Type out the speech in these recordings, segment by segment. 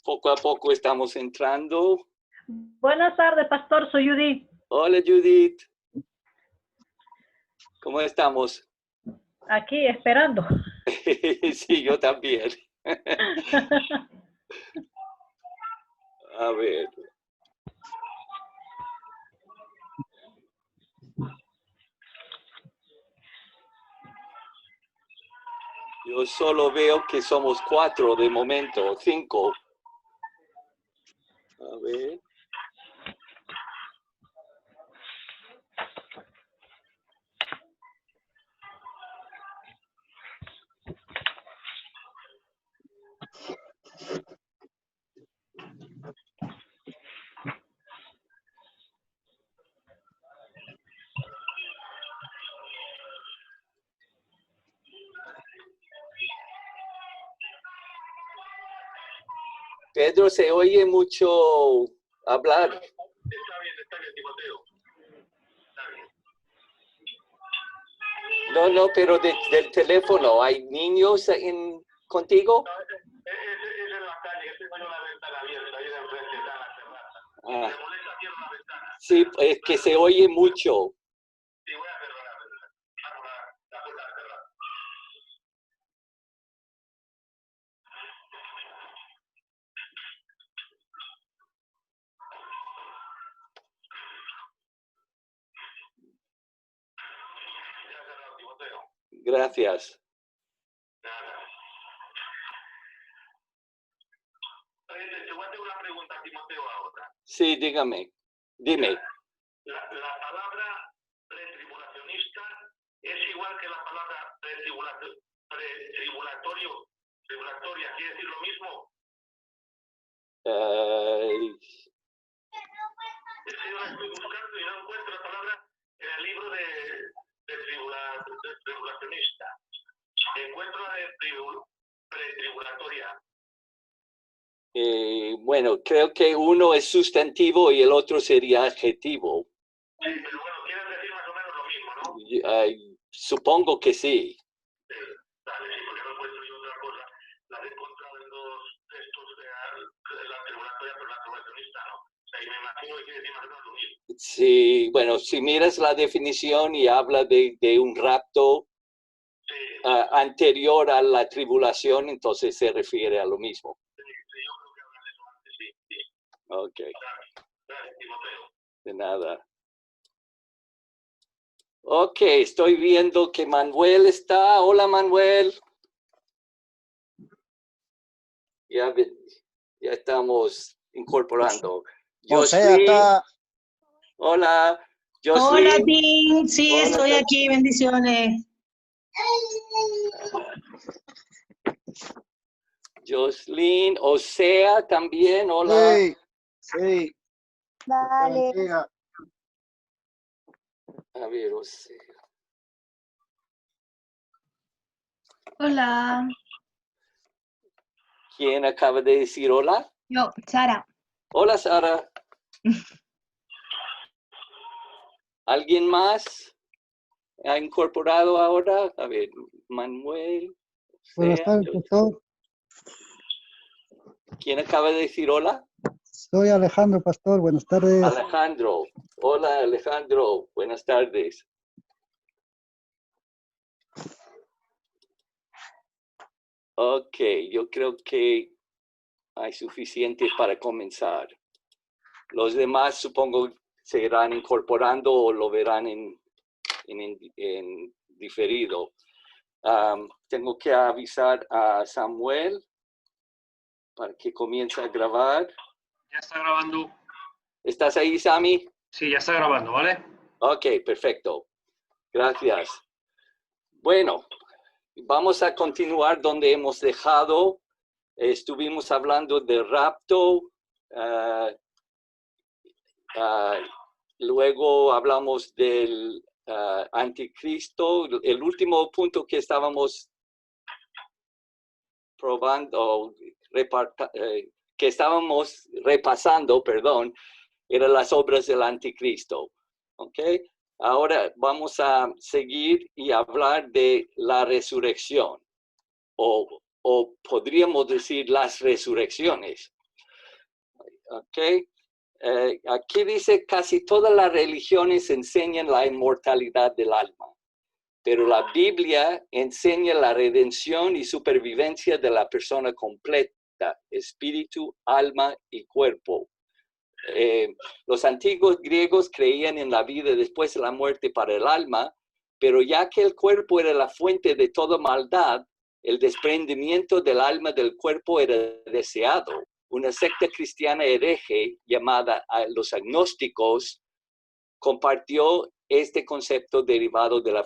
Poco a poco estamos entrando. Buenas tardes, pastor. Soy Judith. Hola, Judith. ¿Cómo estamos? Aquí, esperando. Sí, yo también. A ver. Yo solo veo que somos 4 de momento, 5. A ver. Pedro, se oye mucho hablar. Está bien, Timoteo. Está bien. No, pero del teléfono, ¿hay niños contigo? No, es en la calle, estoy con una ventana abierta, ahí de enfrente está la terraza. Ah, Me molesta, cierro la ventana. sí, es que se oye mucho. Sí, voy a cerrar la ventana. Hago la puerta cerrada. Ya cerrado, Timoteo. Gracias. Nada. Oye, te voy a hacer una pregunta, Timoteo, ahora. Sí, dígame. Dime. La palabra pretribulacionista es igual que la palabra tribulatoria, ¿quiere decir lo mismo? Es que yo la estoy buscando y no encuentro la palabra en el libro de tribulacionista. Encuentro la de pretribulatoria. Bueno, creo que uno es sustantivo y el otro sería adjetivo. Sí, pero bueno, quieren decir más o menos lo mismo, ¿no? Supongo que sí. Sí, vale, sí, porque no encuentro yo otra cosa. La he encontrado en dos textos de la tribulatoria, pero la tribulacionista no. O sea, y me imagino que quiere decir más o menos lo mismo. Sí, bueno, si miras la definición y habla de un rapto Sí, anterior a la tribulación, entonces se refiere a lo mismo. sí, yo creo que hablan de eso antes, sí, sí. Ok, Dale, Timoteo. de nada. Ok, estoy viendo que Manuel está. Hola, Manuel. Ya estamos incorporando. O sea, está... Hola, Hola, Jocelyn. Tim. Sí, Hola, estoy aquí. Bendiciones. Jocelyn, Osea también. Hola. Sí, sí. Dale. A ver, Osea. Hola. ¿Quién acaba de decir hola? Yo, Sara. Hola, Sara. ¿Alguien más ha incorporado ahora? A ver, Manuel. Buenas tardes, pastor. ¿Quién acaba de decir hola? Soy Alejandro, pastor. Buenas tardes. Alejandro. Hola, Alejandro. Buenas tardes. Ok, yo creo que hay suficientes para comenzar. Los demás supongo se irán incorporando o lo verán en diferido. Tengo que avisar a Samuel para que comience a grabar. Ya está grabando. ¿Estás ahí, Sammy? Sí, ya está grabando, ¿vale? Ok, perfecto. Gracias. Bueno, vamos a continuar donde hemos dejado. Estuvimos hablando de rapto. Luego hablamos del anticristo. El último punto que estábamos probando, que estábamos repasando, perdón, eran las obras del anticristo. ¿Ok? Ahora vamos a seguir y hablar de la resurrección o o podríamos decir las resurrecciones. ¿Ok? Aquí dice, casi todas las religiones enseñan la inmortalidad del alma, pero la Biblia enseña la redención y supervivencia de la persona completa, espíritu, alma y cuerpo. Los antiguos griegos creían en la vida después de la muerte para el alma, pero ya que el cuerpo era la fuente de toda maldad, el desprendimiento del alma del cuerpo era deseado. Una secta cristiana hereje llamada los agnósticos compartió este concepto derivado de la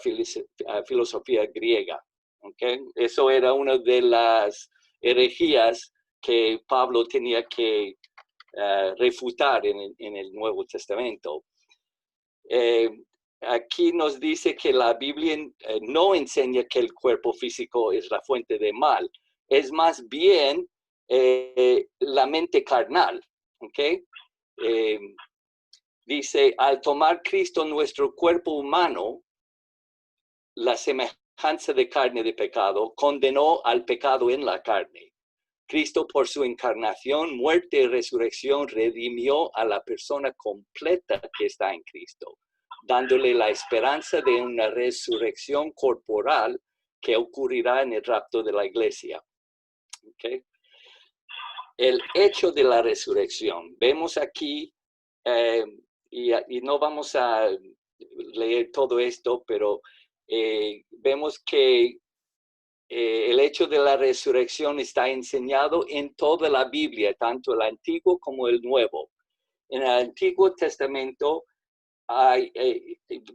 filosofía griega. ¿Okay? Eso era una de las herejías que Pablo tenía que refutar en el Nuevo Testamento. Aquí nos dice que la Biblia no enseña que el cuerpo físico es la fuente de mal, es más bien la mente carnal. ¿Okay? Dice, al tomar Cristo nuestro cuerpo humano, la semejanza de carne de pecado, condenó al pecado en la carne. Cristo, por su encarnación, muerte y resurrección, redimió a la persona completa que está en Cristo, dándole la esperanza de una resurrección corporal que ocurrirá en el rapto de la iglesia. ¿Okay? El hecho de la resurrección. Vemos aquí, y no vamos a leer todo esto, pero vemos que el hecho de la resurrección está enseñado en toda la Biblia, tanto el Antiguo como el Nuevo. En el Antiguo Testamento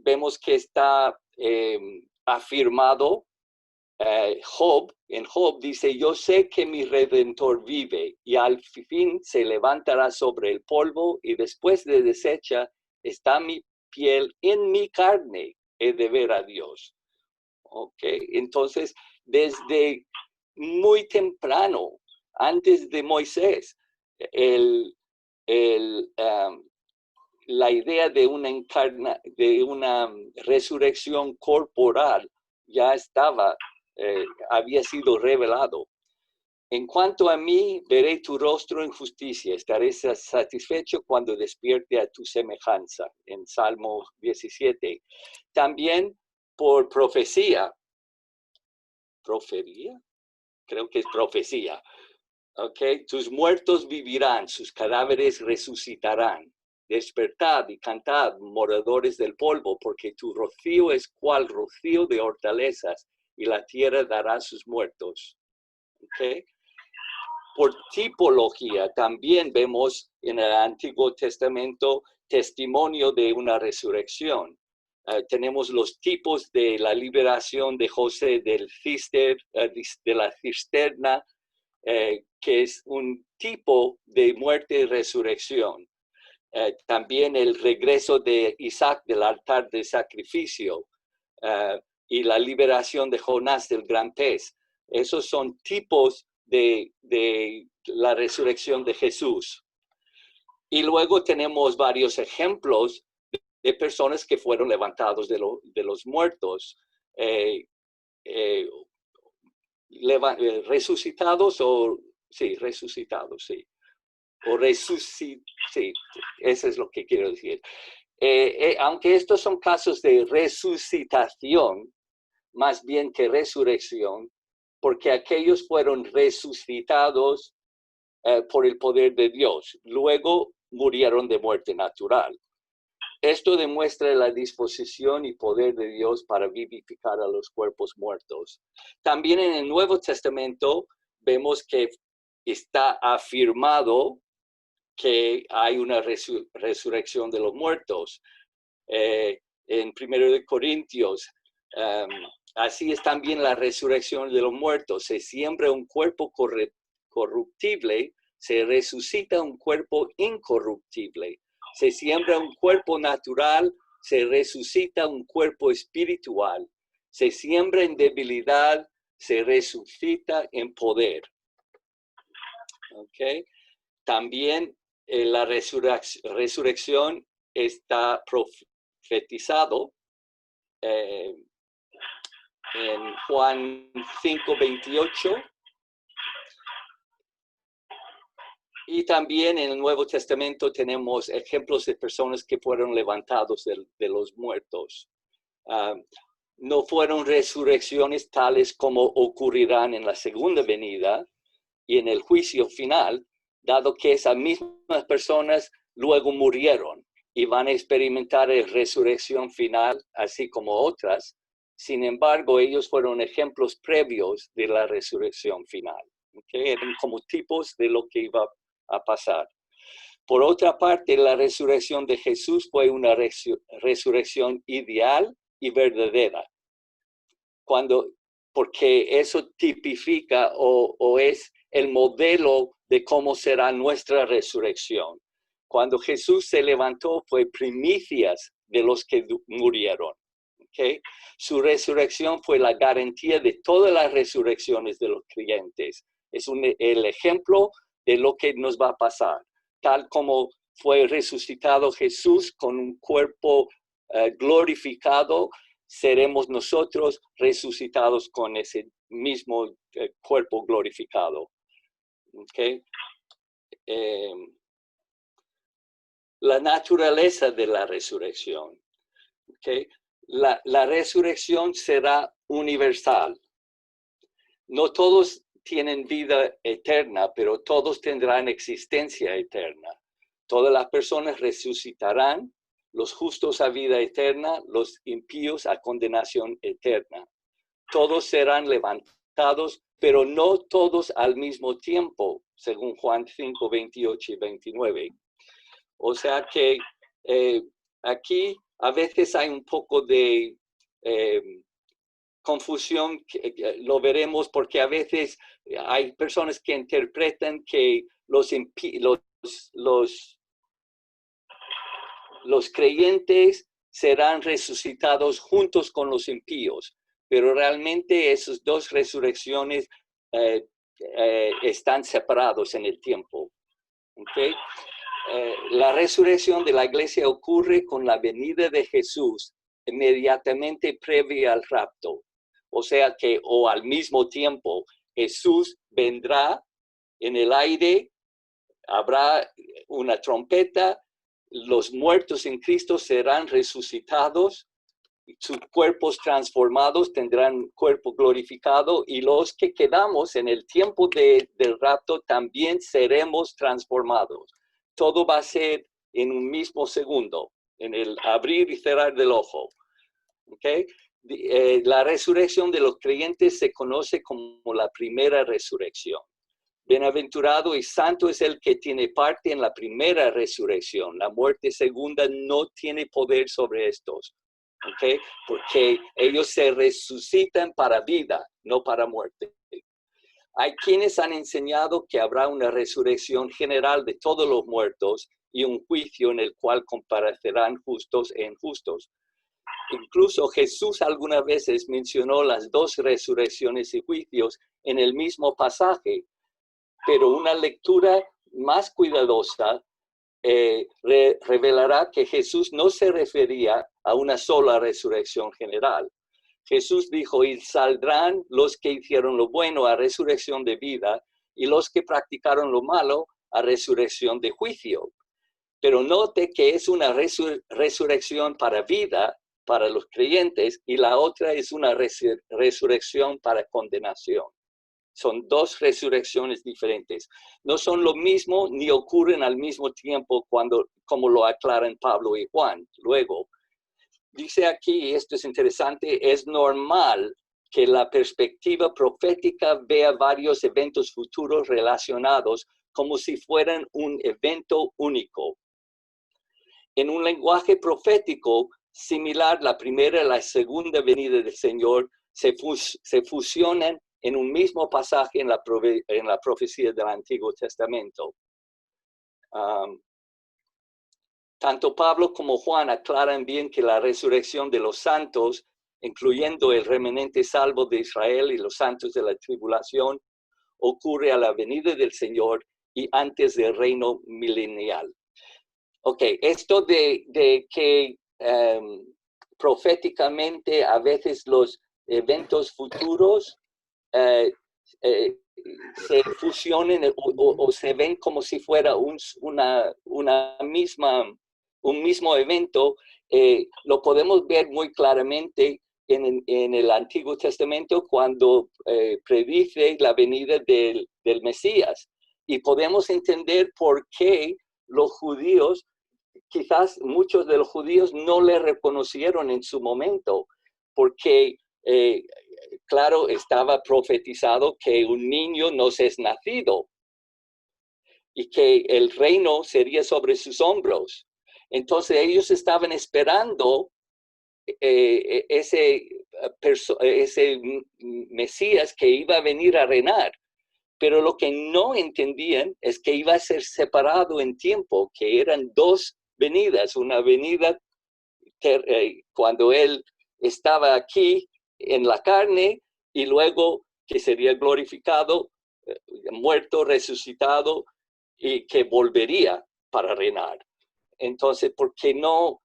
vemos que está afirmado Job. En Job dice, yo sé que mi Redentor vive y al fin se levantará sobre el polvo y después de deshecha está mi piel, en mi carne he de ver a Dios. ¿Ok? Entonces, desde muy temprano, antes de Moisés, la idea de una resurrección corporal ya había sido revelado. En cuanto a mí, veré tu rostro en justicia, estaré satisfecho cuando despierte a tu semejanza, en Salmo 17. También por profecía, creo que es profecía, ¿ok? Tus muertos vivirán, sus cadáveres resucitarán. Despertad y cantad, moradores del polvo, porque tu rocío es cual rocío de hortalezas, y la tierra dará sus muertos. ¿Okay? Por tipología, también vemos en el Antiguo Testamento testimonio de una resurrección. Tenemos los tipos de la liberación de José de la cisterna, que es un tipo de muerte y resurrección. También el regreso de Isaac del altar de sacrificio y la liberación de Jonás del gran pez. Esos son tipos de la resurrección de Jesús. Y luego tenemos varios ejemplos de personas que fueron levantados de los muertos, resucitados o sí, resucitados, sí. O sí, eso es lo que quiero decir. Aunque estos son casos de resucitación, más bien que resurrección, porque aquellos fueron resucitados por el poder de Dios. Luego murieron de muerte natural. Esto demuestra la disposición y poder de Dios para vivificar a los cuerpos muertos. También en el Nuevo Testamento vemos que está afirmado que hay una resurrección de los muertos. En 1 Corintios, así es también la resurrección de los muertos. Se siembra un cuerpo corruptible, se resucita un cuerpo incorruptible. Se siembra un cuerpo natural, se resucita un cuerpo espiritual. Se siembra en debilidad, se resucita en poder. ¿Okay? También la resurrección está profetizado en Juan 5:28. Y también en el Nuevo Testamento tenemos ejemplos de personas que fueron levantados de los muertos. No fueron resurrecciones tales como ocurrirán en la segunda venida y en el juicio final, dado que esas mismas personas luego murieron y van a experimentar la resurrección final, así como otras. Sin embargo, ellos fueron ejemplos previos de la resurrección final. ¿Okay? Eran como tipos de lo que iba a pasar. Por otra parte, la resurrección de Jesús fue una resurrección ideal y verdadera. Porque eso tipifica o es el modelo de cómo será nuestra resurrección. Cuando Jesús se levantó, fue primicias de los que murieron. ¿Okay? Su resurrección fue la garantía de todas las resurrecciones de los creyentes. Es el ejemplo de lo que nos va a pasar. Tal como fue resucitado Jesús con un cuerpo glorificado, seremos nosotros resucitados con ese mismo cuerpo glorificado. ¿Okay? La naturaleza de la resurrección. ¿Okay? La resurrección será universal. No todos tienen vida eterna, pero todos tendrán existencia eterna. Todas las personas resucitarán, los justos a vida eterna, los impíos a condenación eterna. Todos serán levantados, pero no todos al mismo tiempo, según Juan 5, 28 y 29. O sea que aquí a veces hay un poco de confusión, lo veremos porque a veces hay personas que interpretan que los creyentes serán resucitados juntos con los impíos, pero realmente esas dos resurrecciones están separados en el tiempo. ¿Okay? La resurrección de la iglesia ocurre con la venida de Jesús inmediatamente previa al rapto. O sea que, o al mismo tiempo, Jesús vendrá en el aire, habrá una trompeta, los muertos en Cristo serán resucitados, sus cuerpos transformados tendrán cuerpo glorificado y los que quedamos en el tiempo del rapto también seremos transformados. Todo va a ser en un mismo segundo, en el abrir y cerrar del ojo. ¿Okay? La resurrección de los creyentes se conoce como la primera resurrección. Bienaventurado y santo es el que tiene parte en la primera resurrección. La muerte segunda no tiene poder sobre estos. ¿Okay? Porque ellos se resucitan para vida, no para muerte. Hay quienes han enseñado que habrá una resurrección general de todos los muertos y un juicio en el cual comparecerán justos e injustos. Incluso Jesús algunas veces mencionó las dos resurrecciones y juicios en el mismo pasaje, pero una lectura más cuidadosa revelará que Jesús no se refería a una sola resurrección general. Jesús dijo, y saldrán los que hicieron lo bueno a resurrección de vida y los que practicaron lo malo a resurrección de juicio. Pero note que es una resurrección para vida, para los creyentes, y la otra es una resurrección para condenación. Son dos resurrecciones diferentes. No son lo mismo ni ocurren al mismo tiempo como lo aclaran Pablo y Juan. Luego, dice aquí, esto es interesante, es normal que la perspectiva profética vea varios eventos futuros relacionados como si fueran un evento único. En un lenguaje profético similar, la primera y la segunda venida del Señor se fusionan en un mismo pasaje en la profecía del Antiguo Testamento. Tanto Pablo como Juan aclaran bien que la resurrección de los santos, incluyendo el remanente salvo de Israel y los santos de la tribulación, ocurre a la venida del Señor y antes del reino milenial. Ok, esto de que proféticamente a veces los eventos futuros se fusionen o se ven como si fuera un mismo evento, lo podemos ver muy claramente en el Antiguo Testamento cuando predice la venida del Mesías. Y podemos entender por qué los judíos, quizás muchos de los judíos no le reconocieron en su momento, porque claro, estaba profetizado que un niño nos es nacido y que el reino sería sobre sus hombros. Entonces ellos estaban esperando ese Mesías que iba a venir a reinar. Pero lo que no entendían es que iba a ser separado en tiempo, que eran dos venidas. Una venida cuando él estaba aquí en la carne y luego que sería glorificado, muerto, resucitado y que volvería para reinar. Entonces, ¿por qué no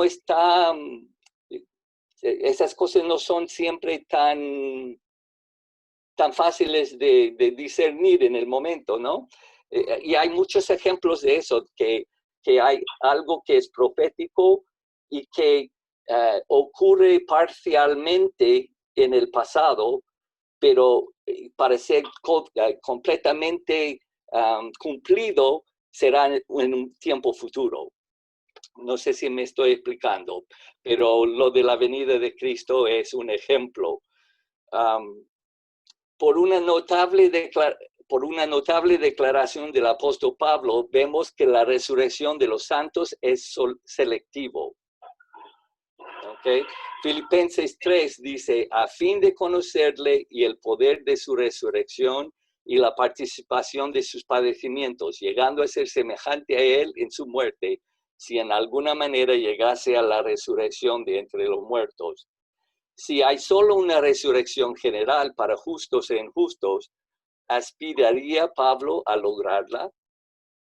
está, esas cosas no son siempre tan fáciles de discernir en el momento, ¿no? Y hay muchos ejemplos de eso, que hay algo que es profético y que ocurre parcialmente en el pasado, pero para ser completamente cumplido será en un tiempo futuro. No sé si me estoy explicando, pero lo de la venida de Cristo es un ejemplo. Por una notable declaración del apóstol Pablo, vemos que la resurrección de los santos es selectivo. ¿Okay? Filipenses 3 dice, a fin de conocerle y el poder de su resurrección y la participación de sus padecimientos, llegando a ser semejante a él en su muerte, si en alguna manera llegase a la resurrección de entre los muertos. Si hay solo una resurrección general para justos e injustos, ¿aspiraría Pablo a lograrla?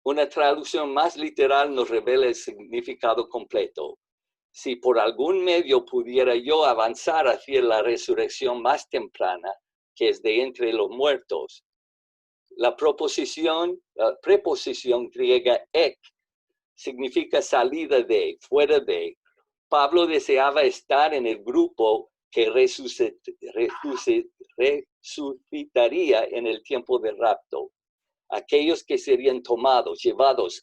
Una traducción más literal nos revela el significado completo. Si por algún medio pudiera yo avanzar hacia la resurrección más temprana, que es de entre los muertos. La preposición griega ek significa salida de, fuera de. Pablo deseaba estar en el grupo que resucitaría en el tiempo del rapto. Aquellos que serían tomados, llevados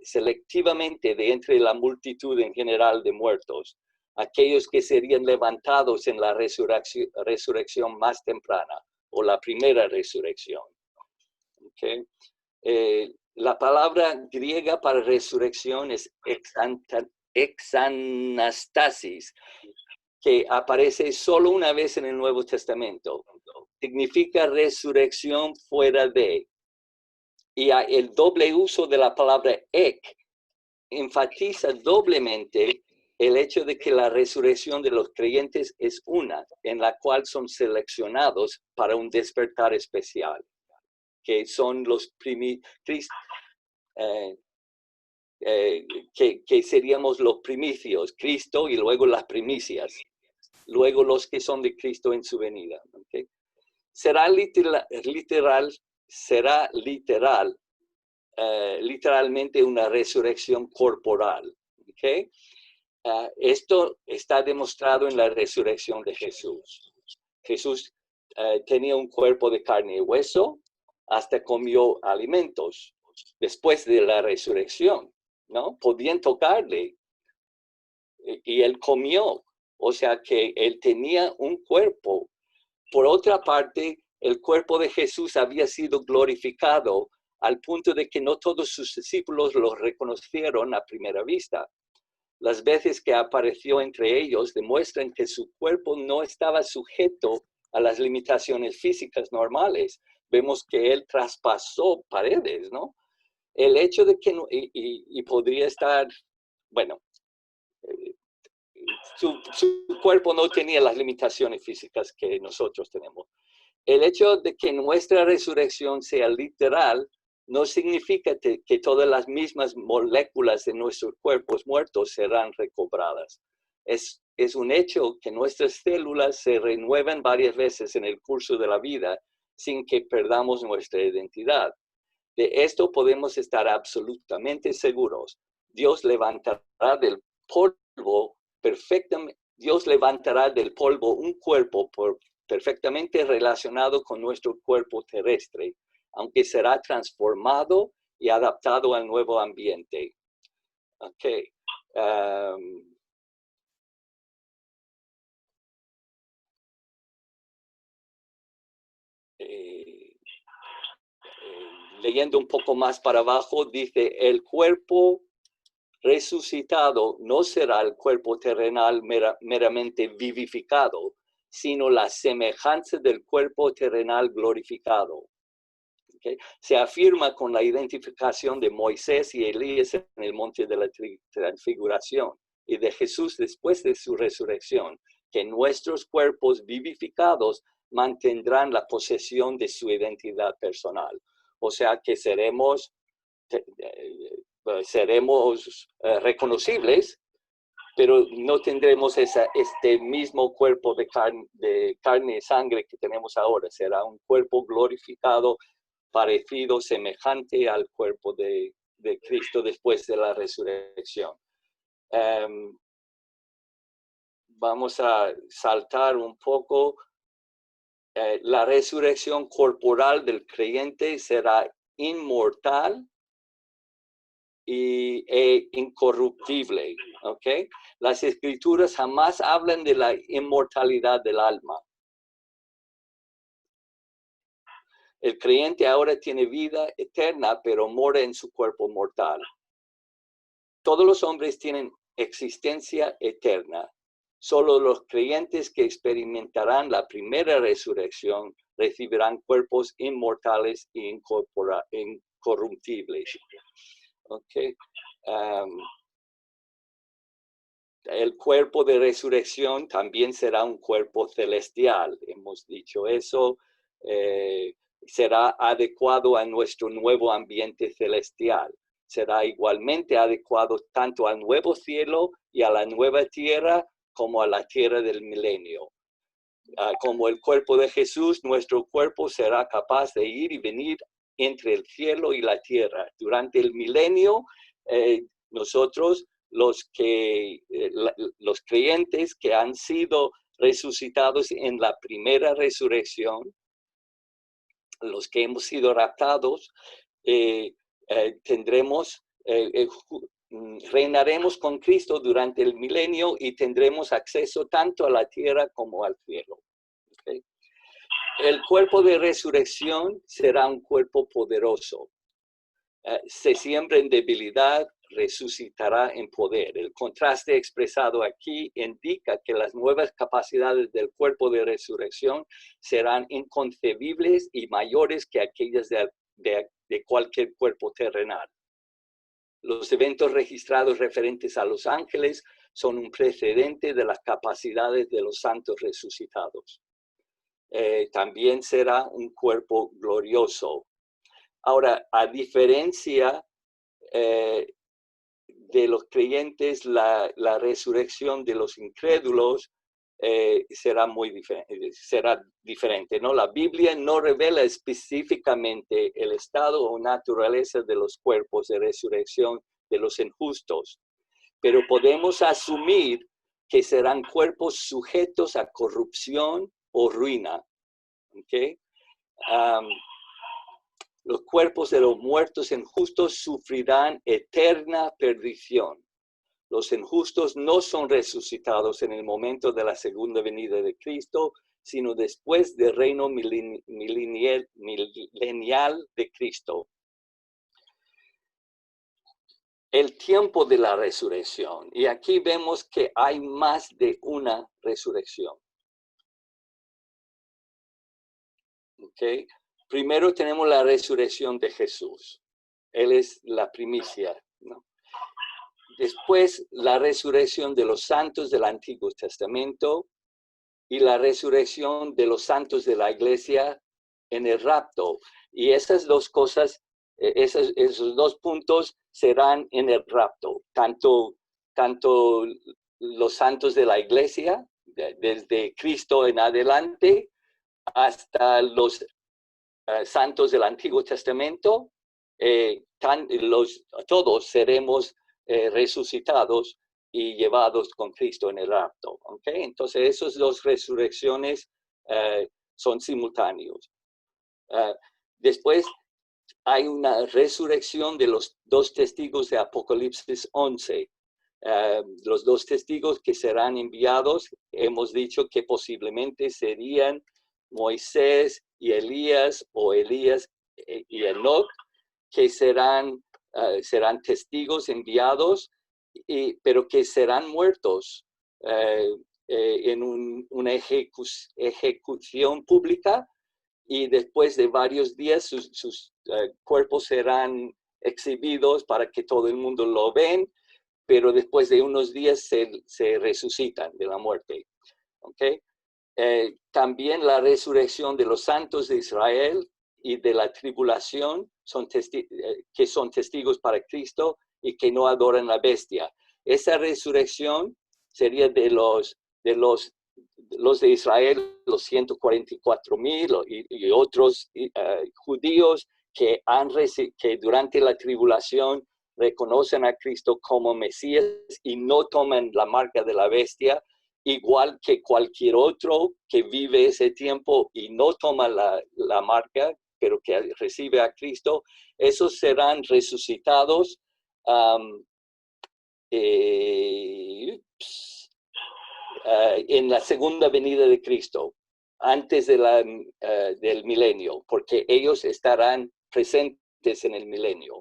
selectivamente de entre la multitud en general de muertos. Aquellos que serían levantados en la resurrección más temprana o la primera resurrección. Okay. La palabra griega para resurrección es exanastasis, que aparece solo una vez en el Nuevo Testamento. Significa resurrección fuera de. Y el doble uso de la palabra ek enfatiza doblemente el hecho de que la resurrección de los creyentes es una, en la cual son seleccionados para un despertar especial, que son los que seríamos los primicios, Cristo y luego las primicias, luego los que son de Cristo en su venida. ¿Okay? Será literalmente una resurrección corporal. ¿Okay? Esto está demostrado en la resurrección de Jesús. Jesús tenía un cuerpo de carne y hueso, hasta comió alimentos después de la resurrección, ¿no? Podían tocarle y él comió, o sea que él tenía un cuerpo. Por otra parte, el cuerpo de Jesús había sido glorificado al punto de que no todos sus discípulos lo reconocieron a primera vista. Las veces que apareció entre ellos demuestran que su cuerpo no estaba sujeto a las limitaciones físicas normales. Vemos que él traspasó paredes, ¿no? El hecho de que, y podría estar, bueno, su cuerpo no tenía las limitaciones físicas que nosotros tenemos. El hecho de que nuestra resurrección sea literal no significa que todas las mismas moléculas de nuestros cuerpos muertos serán recobradas. Es es un hecho que nuestras células se renuevan varias veces en el curso de la vida sin que perdamos nuestra identidad. De esto podemos estar absolutamente seguros. Dios levantará del polvo Dios levantará del polvo un cuerpo perfectamente relacionado con nuestro cuerpo terrestre, aunque será transformado y adaptado al nuevo ambiente. Okay. Leyendo un poco más para abajo, dice, el cuerpo resucitado no será el cuerpo terrenal meramente vivificado, sino la semejanza del cuerpo terrenal glorificado. ¿Okay? Se afirma con la identificación de Moisés y Elías en el monte de la transfiguración y de Jesús después de su resurrección, que nuestros cuerpos vivificados mantendrán la posesión de su identidad personal. O sea que seremos reconocibles, pero no tendremos este mismo cuerpo de carne y sangre que tenemos ahora. Será un cuerpo glorificado, parecido, semejante al cuerpo de Cristo después de la resurrección. Vamos a saltar un poco. La resurrección corporal del creyente será inmortal e incorruptible. ¿Okay? Las escrituras jamás hablan de la inmortalidad del alma. El creyente ahora tiene vida eterna, pero mora en su cuerpo mortal. Todos los hombres tienen existencia eterna. Solo los creyentes que experimentarán la primera resurrección recibirán cuerpos inmortales e incorruptibles. Okay. El cuerpo de resurrección también será un cuerpo celestial. Hemos dicho eso. Será adecuado a nuestro nuevo ambiente celestial. Será igualmente adecuado tanto al nuevo cielo y a la nueva tierra como a la tierra del milenio. Como el cuerpo de Jesús, nuestro cuerpo será capaz de ir y venir entre el cielo y la tierra. Durante el milenio, nosotros, los creyentes que han sido resucitados en la primera resurrección, los que hemos sido raptados, reinaremos con Cristo durante el milenio y tendremos acceso tanto a la tierra como al cielo. ¿Okay? El cuerpo de resurrección será un cuerpo poderoso. Se siembra en debilidad, resucitará en poder. El contraste expresado aquí indica que las nuevas capacidades del cuerpo de resurrección serán inconcebibles y mayores que aquellas de cualquier cuerpo terrenal. Los eventos registrados referentes a los ángeles son un precedente de las capacidades de los santos resucitados. También será un cuerpo glorioso. Ahora, a diferencia de los creyentes, la resurrección de los incrédulos será diferente, ¿no? La Biblia no revela específicamente el estado o naturaleza de los cuerpos de resurrección de los injustos, pero podemos asumir que serán cuerpos sujetos a corrupción o ruina. ¿Okay? Los cuerpos de los muertos injustos sufrirán eterna perdición. Los injustos no son resucitados en el momento de la segunda venida de Cristo, sino después del reino milenial de Cristo. El tiempo de la resurrección. Y aquí vemos que hay más de una resurrección. ¿Okay? Primero tenemos la resurrección de Jesús. Él es la primicia, ¿no? Después, la resurrección de los santos del Antiguo Testamento y la resurrección de los santos de la iglesia en el rapto. Y esas dos cosas, esos dos puntos serán en el rapto. Tanto los santos de la iglesia, desde Cristo en adelante hasta los santos del Antiguo Testamento, todos seremos resucitados y llevados con Cristo en el rapto. ¿Okay? Entonces, esas dos resurrecciones son simultáneos. Después hay una resurrección de los dos testigos de Apocalipsis 11. Los dos testigos que serán enviados, hemos dicho que posiblemente serían Moisés y Elías, o Elías y Enoc, que serán testigos enviados, pero que serán muertos en una ejecución pública, y después de varios días sus cuerpos serán exhibidos para que todo el mundo lo vean, pero después de unos días se resucitan de la muerte. ¿Okay? También la resurrección de los santos de Israel y de la tribulación, que son testigos para Cristo y que no adoran la bestia. Esa resurrección sería de los de Israel, los 144,000 y otros judíos que durante la tribulación reconocen a Cristo como Mesías y no toman la marca de la bestia, igual que cualquier otro que vive ese tiempo y no toma la marca, pero que recibe a Cristo. Esos serán resucitados en la segunda venida de Cristo, antes del milenio, porque ellos estarán presentes en el milenio.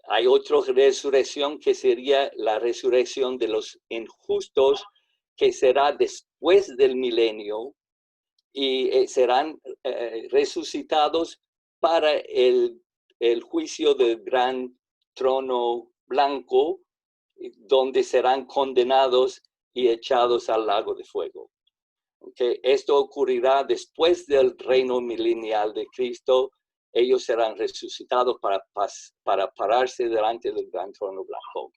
Hay otra resurrección que sería la resurrección de los injustos, que será después del milenio, y serán resucitados para el juicio del gran trono blanco, donde serán condenados y echados al lago de fuego. Okay. Esto ocurrirá después del reino milenial de Cristo. Ellos serán resucitados para pararse delante del gran trono blanco.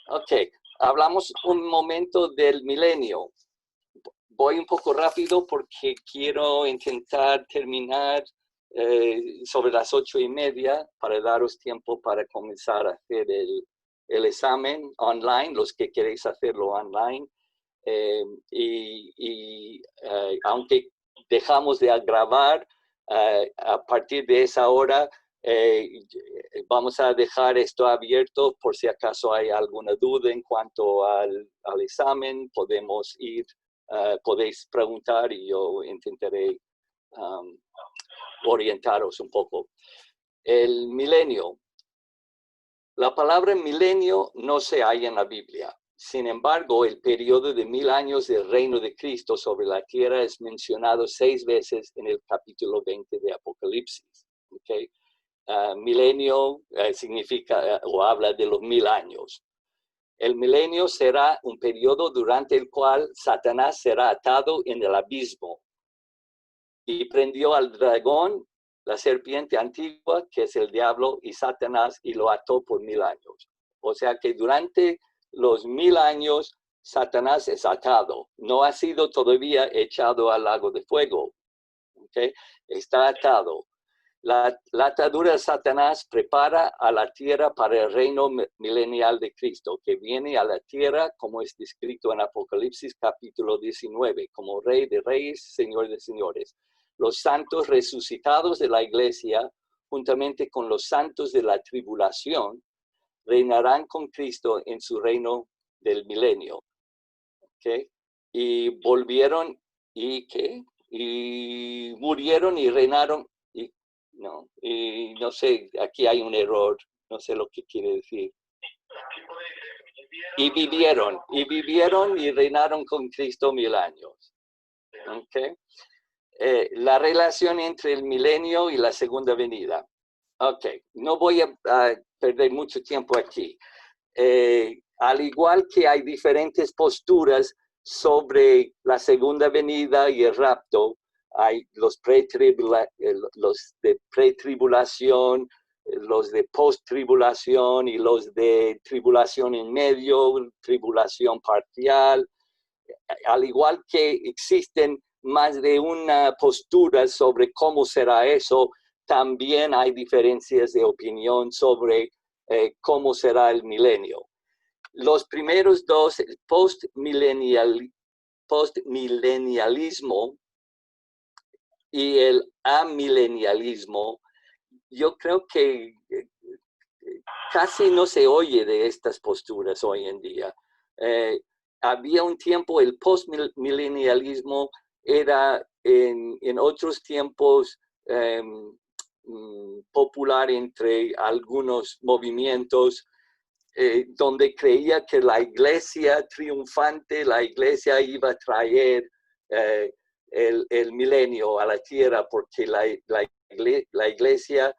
Okay. Hablamos un momento del milenio. Voy un poco rápido porque quiero intentar terminar sobre las 8:30 para daros tiempo para comenzar a hacer el examen online, los que queréis hacerlo online. Aunque dejamos de grabar, a partir de esa hora vamos a dejar esto abierto por si acaso hay alguna duda en cuanto al examen. Podéis preguntar y yo intentaré orientaros un poco. El milenio. La palabra milenio no se halla en la Biblia. Sin embargo, el periodo de 1000 años del reino de Cristo sobre la tierra es mencionado 6 veces en el capítulo 20 de Apocalipsis. Okay. Milenio significa o habla de los 1000 años. El milenio será un periodo durante el cual Satanás será atado en el abismo y prendió al dragón, la serpiente antigua, que es el diablo y Satanás, y lo ató por 1000 años. O sea que durante los 1000 años, Satanás es atado. No ha sido todavía echado al lago de fuego. ¿Okay? Está atado. La atadura de Satanás prepara a la tierra para el reino milenial de Cristo, que viene a la tierra, como es descrito en Apocalipsis capítulo 19, como Rey de Reyes, Señor de Señores. Los santos resucitados de la iglesia, juntamente con los santos de la tribulación, reinarán con Cristo en su reino del milenio. ¿Okay? Y volvieron, ¿y qué? Y murieron y reinaron. Y no sé, aquí hay un error, no sé lo que quiere decir. Y vivieron y reinaron con Cristo 1000 años. ¿Okay? La relación entre el milenio y la segunda venida. Ok, no voy a perder mucho tiempo aquí. Al igual que hay diferentes posturas sobre la segunda venida y el rapto, hay los de pretribulación, los de post-tribulación y los de tribulación en medio, tribulación parcial, al igual que existen más de una postura sobre cómo será eso, también hay diferencias de opinión sobre cómo será el milenio. Los primeros dos, el postmilenialismo y el amilenialismo, yo creo que casi no se oye de estas posturas hoy en día. Había un tiempo, el postmilenialismo era en otros tiempos popular entre algunos movimientos donde creía que la iglesia triunfante, la iglesia iba a traer el milenio a la tierra, porque la iglesia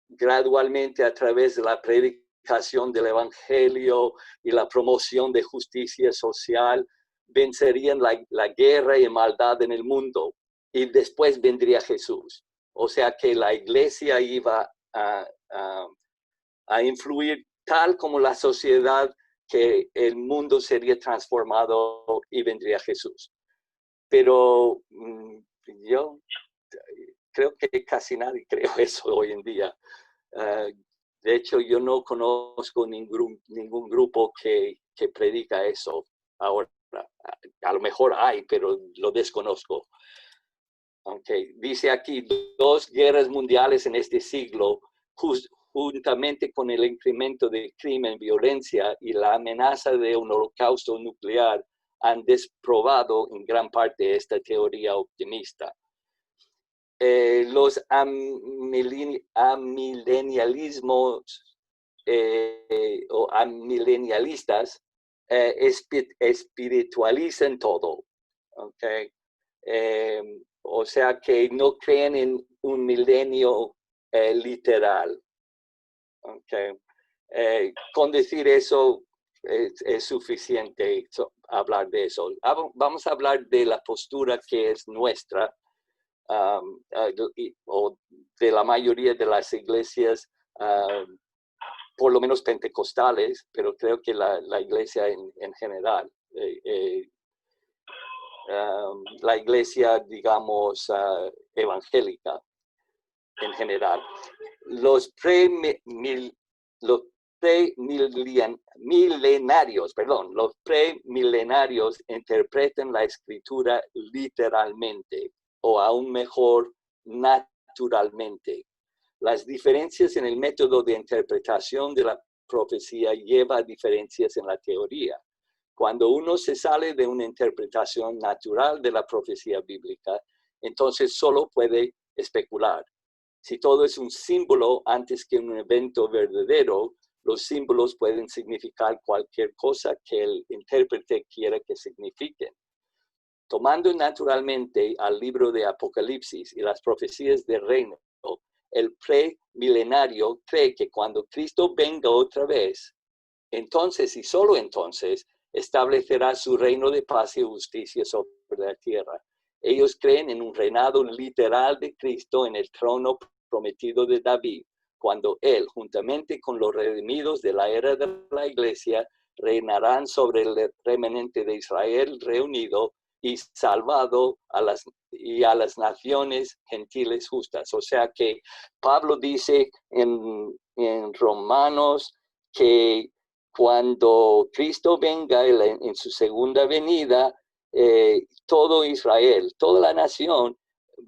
gradualmente, a través de la predicación del evangelio y la promoción de justicia social, vencerían la guerra y maldad en el mundo, y después vendría Jesús. O sea que la iglesia iba a influir tal como la sociedad, que el mundo sería transformado y vendría Jesús. Pero yo creo que casi nadie cree eso hoy en día. De hecho, yo no conozco ningún grupo que predica eso ahora. A lo mejor hay, pero lo desconozco. Okay. Dice aquí, 2 guerras mundiales en este siglo, juntamente con el incremento de crimen, violencia y la amenaza de un holocausto nuclear, han desprobado en gran parte esta teoría optimista. Los amilenialismos o amilenialistas espiritualizan todo. Okay. O sea que no creen en un milenio literal. Okay. Con decir eso es suficiente hablar de eso. Vamos a hablar de la postura que es nuestra, o de la mayoría de las iglesias, por lo menos pentecostales, pero creo que la iglesia en general. La iglesia, digamos, evangélica en general. Los premilenarios interpretan la escritura literalmente, o aún mejor, naturalmente. Las diferencias en el método de interpretación de la profecía llevan a diferencias en la teoría. Cuando uno se sale de una interpretación natural de la profecía bíblica, entonces solo puede especular. Si todo es un símbolo antes que un evento verdadero, los símbolos pueden significar cualquier cosa que el intérprete quiera que signifiquen. Tomando naturalmente al libro de Apocalipsis y las profecías del reino, el premilenario cree que cuando Cristo venga otra vez, entonces y solo entonces establecerá su reino de paz y justicia sobre la tierra. Ellos creen en un reinado literal de Cristo en el trono prometido de David, cuando él, juntamente con los redimidos de la era de la iglesia, reinarán sobre el remanente de Israel reunido y salvado a las naciones gentiles justas. O sea que Pablo dice en Romanos que cuando Cristo venga en su segunda venida, todo Israel, toda la nación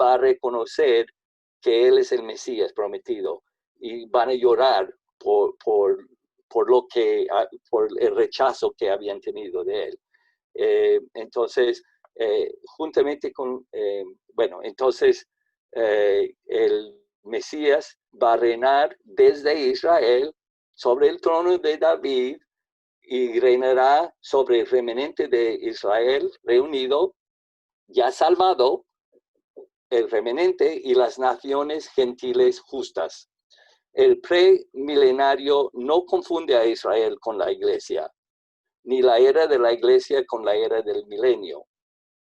va a reconocer que Él es el Mesías prometido, y van a llorar por el rechazo que habían tenido de Él. Entonces, juntamente con, entonces el Mesías va a reinar desde Israel sobre el trono de David, y reinará sobre el remanente de Israel reunido, ya salvado, el remanente y las naciones gentiles justas. El premilenario no confunde a Israel con la iglesia, ni la era de la iglesia con la era del milenio.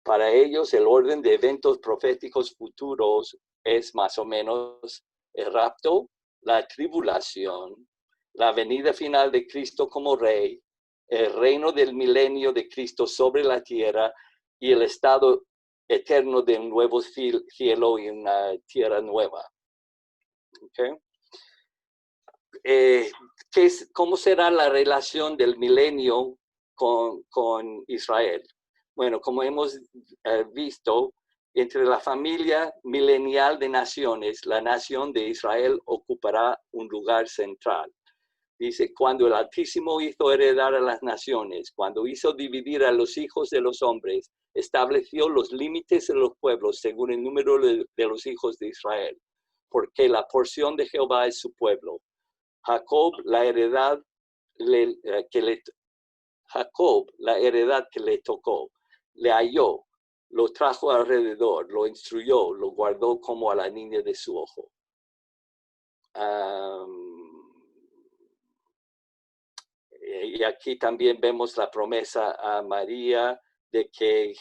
Para ellos, el orden de eventos proféticos futuros es más o menos el rapto, la tribulación, la venida final de Cristo como Rey, el reino del milenio de Cristo sobre la tierra y el estado eterno de un nuevo cielo y una tierra nueva. ¿Okay? ¿Cómo será la relación del milenio con Israel? Bueno, como hemos visto, entre la familia milenial de naciones, la nación de Israel ocupará un lugar central. Dice, cuando el Altísimo hizo heredar a las naciones, cuando hizo dividir a los hijos de los hombres, estableció los límites de los pueblos según el número de los hijos de Israel, porque la porción de Jehová es su pueblo. Jacob, la heredad que le tocó, le halló, lo trajo alrededor, lo instruyó, lo guardó como a la niña de su ojo. Y aquí también vemos la promesa a María de que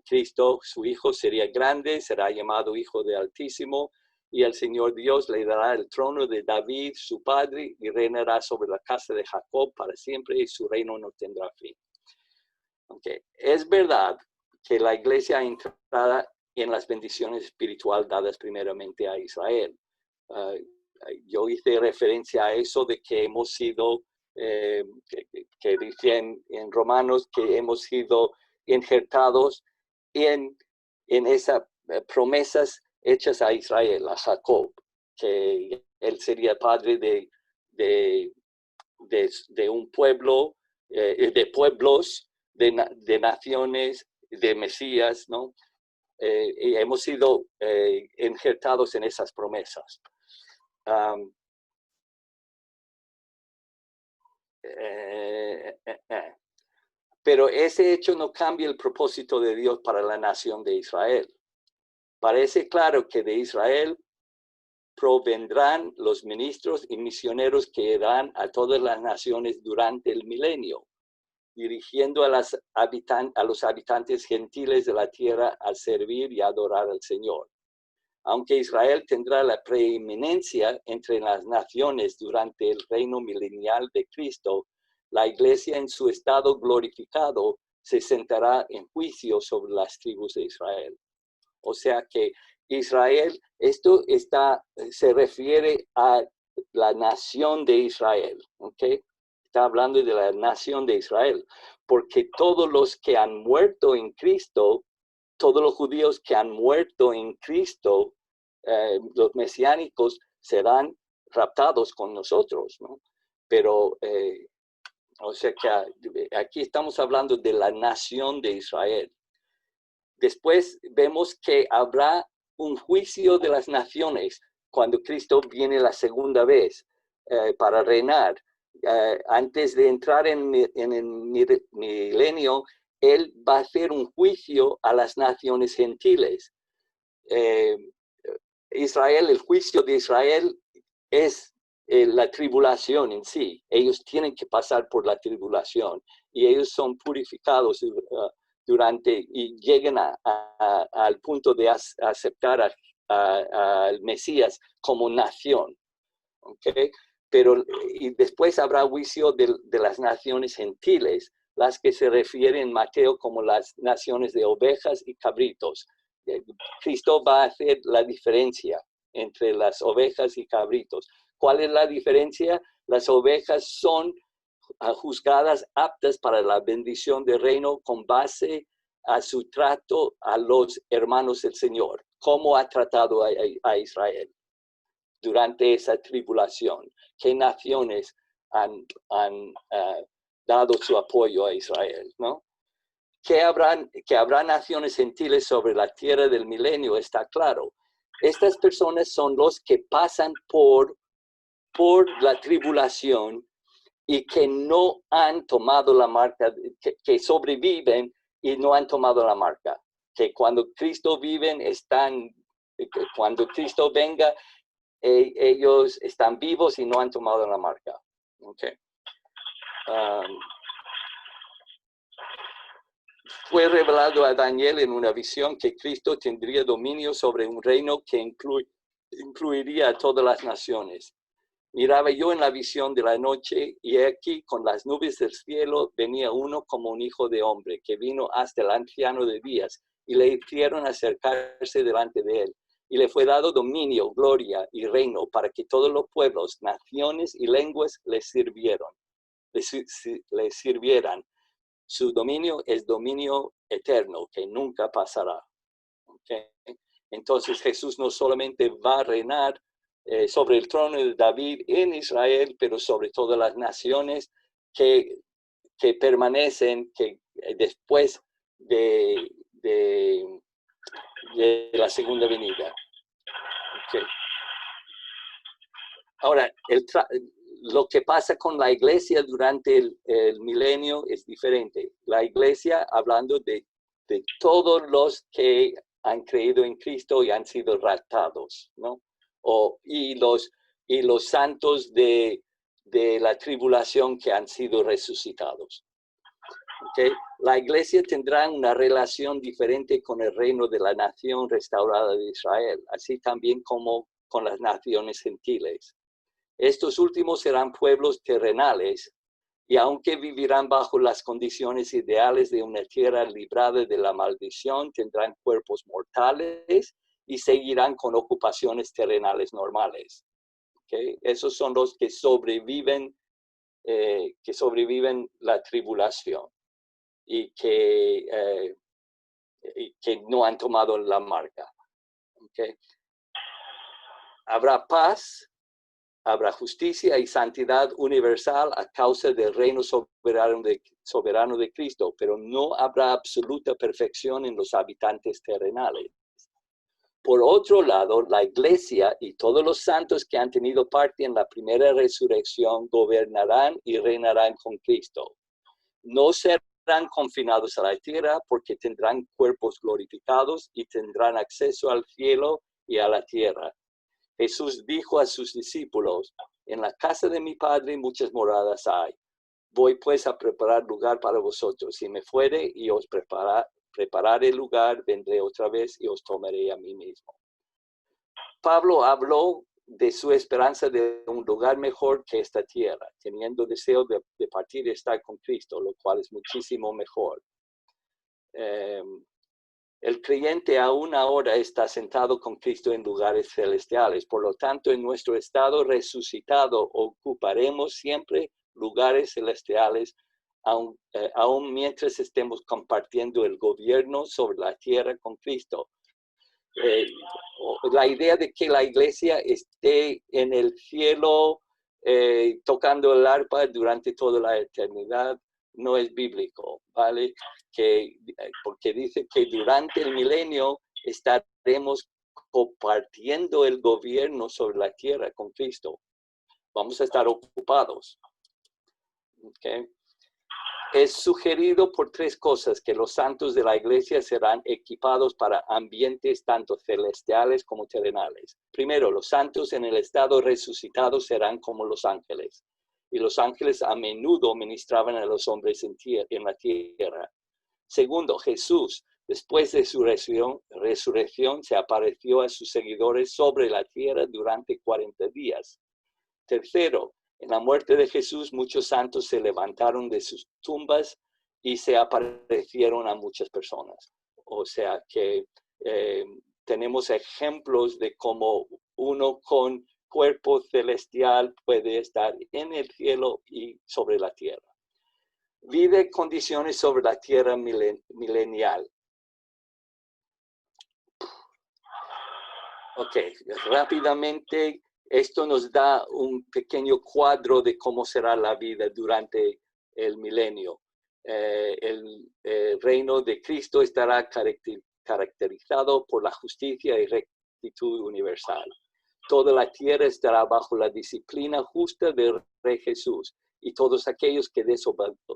Cristo, su hijo, sería grande, será llamado Hijo del Altísimo, y el Señor Dios le dará el trono de David, su padre, y reinará sobre la casa de Jacob para siempre, y su reino no tendrá fin. Okay. Es verdad que la iglesia ha entrado en las bendiciones espirituales dadas primeramente a Israel. Yo hice referencia a eso de que hemos sido, que dice en Romanos, que hemos sido injertados en esas promesas hechas a Israel, a Jacob, que él sería padre de un pueblo, de pueblos, de naciones, de Mesías, ¿no? Y hemos sido injertados en esas promesas. Pero ese hecho no cambia el propósito de Dios para la nación de Israel. Parece claro que de Israel provendrán los ministros y misioneros que irán a todas las naciones durante el milenio, dirigiendo a los habitantes gentiles de la tierra a servir y adorar al Señor. Aunque Israel tendrá la preeminencia entre las naciones durante el reino milenial de Cristo, la iglesia en su estado glorificado se sentará en juicio sobre las tribus de Israel. O sea que Israel, esto se refiere a la nación de Israel, ¿ok? Está hablando de la nación de Israel, porque todos los que han muerto en Cristo, todos los judíos que han muerto en Cristo, los mesiánicos, serán raptados con nosotros, ¿no? Pero, o sea que aquí estamos hablando de la nación de Israel. Después vemos que habrá un juicio de las naciones cuando Cristo viene la segunda vez para reinar. Antes de entrar en el milenio, Él va a hacer un juicio a las naciones gentiles. Israel, el juicio de Israel es la tribulación en sí. Ellos tienen que pasar por la tribulación y ellos son purificados y llegan al punto de aceptar al Mesías como nación. ¿Okay? Pero y después habrá juicio de las naciones gentiles, las que se refieren en Mateo como las naciones de ovejas y cabritos. Cristo va a hacer la diferencia entre las ovejas y cabritos. ¿Cuál es la diferencia? Las ovejas son juzgadas aptas para la bendición del reino con base a su trato a los hermanos del Señor. ¿Cómo ha tratado a Israel durante esa tribulación? ¿Qué naciones han dado su apoyo a Israel, ¿no? Que habrá naciones gentiles sobre la tierra del milenio, está claro. Estas personas son los que pasan por la tribulación y que no han tomado la marca, que sobreviven y no han tomado la marca. Que cuando Cristo cuando Cristo venga, ellos están vivos y no han tomado la marca. Okay. Fue revelado a Daniel en una visión que Cristo tendría dominio sobre un reino que incluiría a todas las naciones. Miraba yo en la visión de la noche, y aquí con las nubes del cielo venía uno como un hijo de hombre, que vino hasta el anciano de días, y le hicieron acercarse delante de él. Y le fue dado dominio, gloria y reino, para que todos los pueblos, naciones y lenguas le sirvieran. Su dominio es dominio eterno, que nunca pasará. ¿Okay? Entonces Jesús no solamente va a reinar sobre el trono de David en Israel, pero sobre todas las naciones que permanecen después de la segunda venida. Okay. Ahora, lo que pasa con la iglesia durante el milenio es diferente. La iglesia, hablando de todos los que han creído en Cristo y han sido raptados, ¿no? Y los santos de la tribulación que han sido resucitados. ¿Okay? La iglesia tendrá una relación diferente con el reino de la nación restaurada de Israel, así también como con las naciones gentiles. Estos últimos serán pueblos terrenales, y aunque vivirán bajo las condiciones ideales de una tierra librada de la maldición, tendrán cuerpos mortales y seguirán con ocupaciones terrenales normales. ¿Okay? Esos son los que sobreviven la tribulación y que no han tomado la marca. ¿Okay? Habrá paz, habrá justicia y santidad universal a causa del reino soberano de Cristo, pero no habrá absoluta perfección en los habitantes terrenales. Por otro lado, la iglesia y todos los santos que han tenido parte en la primera resurrección gobernarán y reinarán con Cristo. No serán confinados a la tierra porque tendrán cuerpos glorificados y tendrán acceso al cielo y a la tierra. Jesús dijo a sus discípulos, en la casa de mi Padre muchas moradas hay. Voy pues a preparar lugar para vosotros. Si me fuere y os prepararé lugar, vendré otra vez y os tomaré a mí mismo. Pablo habló de su esperanza de un lugar mejor que esta tierra, teniendo deseo de partir y estar con Cristo, lo cual es muchísimo mejor. El creyente aún ahora está sentado con Cristo en lugares celestiales. Por lo tanto, en nuestro estado resucitado ocuparemos siempre lugares celestiales, aún mientras estemos compartiendo el gobierno sobre la tierra con Cristo. La idea de que la iglesia esté en el cielo tocando el arpa durante toda la eternidad no es bíblico, ¿vale? Porque dice que durante el milenio estaremos compartiendo el gobierno sobre la tierra con Cristo. Vamos a estar ocupados. ¿Okay? Es sugerido por tres cosas que los santos de la iglesia serán equipados para ambientes tanto celestiales como terrenales. Primero, los santos en el estado resucitado serán como los ángeles. Y los ángeles a menudo ministraban a los hombres en la tierra. Segundo, Jesús, después de su resurrección, se apareció a sus seguidores sobre la tierra durante 40 días. Tercero, en la muerte de Jesús, muchos santos se levantaron de sus tumbas y se aparecieron a muchas personas. O sea que tenemos ejemplos de cómo uno con cuerpo celestial puede estar en el cielo y sobre la tierra. Vive condiciones sobre la tierra milenial. Ok, rápidamente, esto nos da un pequeño cuadro de cómo será la vida durante el milenio. El reino de Cristo estará caracterizado por la justicia y rectitud universal. Toda la tierra estará bajo la disciplina justa del Rey Jesús, y todos aquellos que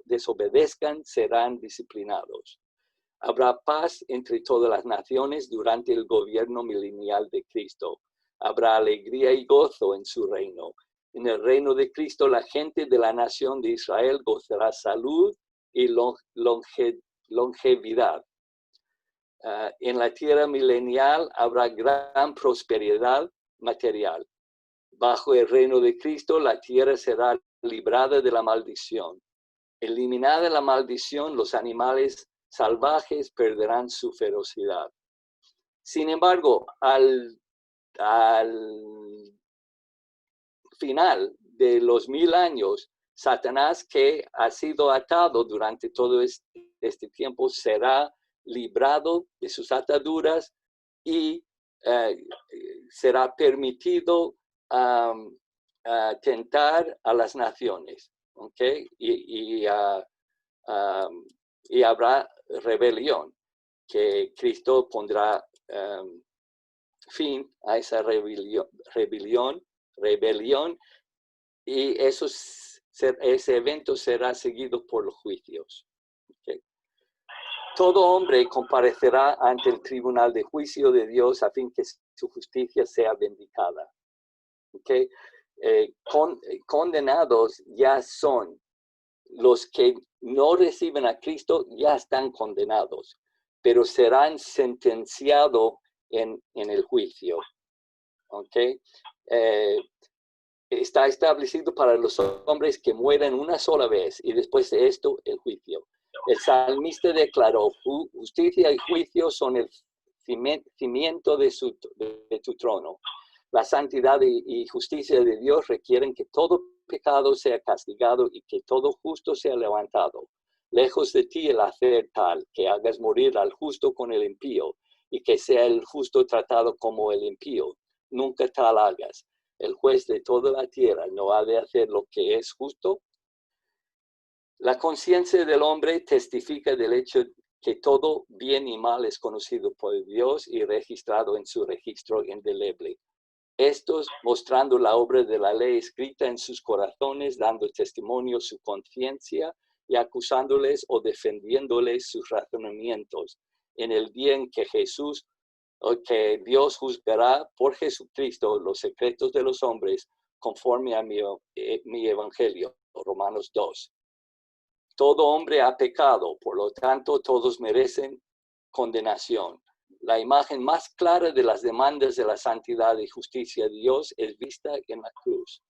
desobedezcan serán disciplinados. Habrá paz entre todas las naciones durante el gobierno milenial de Cristo. Habrá alegría y gozo en su reino. En el reino de Cristo, la gente de la nación de Israel gozará salud y longevidad. En la tierra milenial habrá gran prosperidad, material. Bajo el reino de Cristo, la tierra será librada de la maldición. Eliminada la maldición, los animales salvajes perderán su ferocidad. Sin embargo, al final de los 1000 años, Satanás, que ha sido atado durante todo este tiempo, será librado de sus ataduras y será permitido tentar a las naciones, ¿okay? Y habrá rebelión, que Cristo pondrá fin a esa rebelión, y ese evento será seguido por los juicios. ¿Okay? Todo hombre comparecerá ante el tribunal de juicio de Dios a fin que su justicia sea vindicada. ¿Okay? Condenados ya son los que no reciben a Cristo, ya están condenados, pero serán sentenciados en el juicio. ¿Okay? Está establecido para los hombres que mueren una sola vez y después de esto el juicio. El salmista declaró: justicia y juicio son el cimiento de tu trono. La santidad y justicia de Dios requieren que todo pecado sea castigado y que todo justo sea levantado. Lejos de ti el hacer tal, que hagas morir al justo con el impío, y que sea el justo tratado como el impío. Nunca tal hagas. El juez de toda la tierra no ha de hacer lo que es justo. La conciencia del hombre testifica del hecho que todo bien y mal es conocido por Dios y registrado en su registro indeleble. Estos mostrando la obra de la ley escrita en sus corazones, dando testimonio su conciencia y acusándoles o defendiéndoles sus razonamientos. En el día en que Dios juzgará por Jesucristo los secretos de los hombres conforme a mi evangelio. Romanos 2. Todo hombre ha pecado, por lo tanto todos merecen condenación. La imagen más clara de las demandas de la santidad y justicia de Dios es vista en la cruz.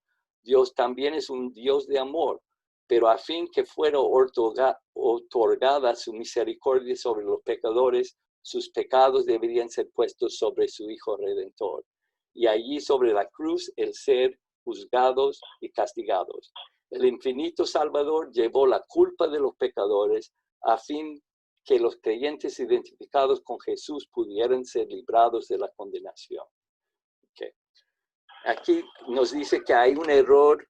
Dios también es un Dios de amor, pero a fin que fuera otorgada su misericordia sobre los pecadores, sus pecados deberían ser puestos sobre su Hijo Redentor. Y allí sobre la cruz el ser juzgados y castigados. El infinito Salvador llevó la culpa de los pecadores a fin que los creyentes identificados con Jesús pudieran ser librados de la condenación. Okay. Aquí nos dice que hay un error,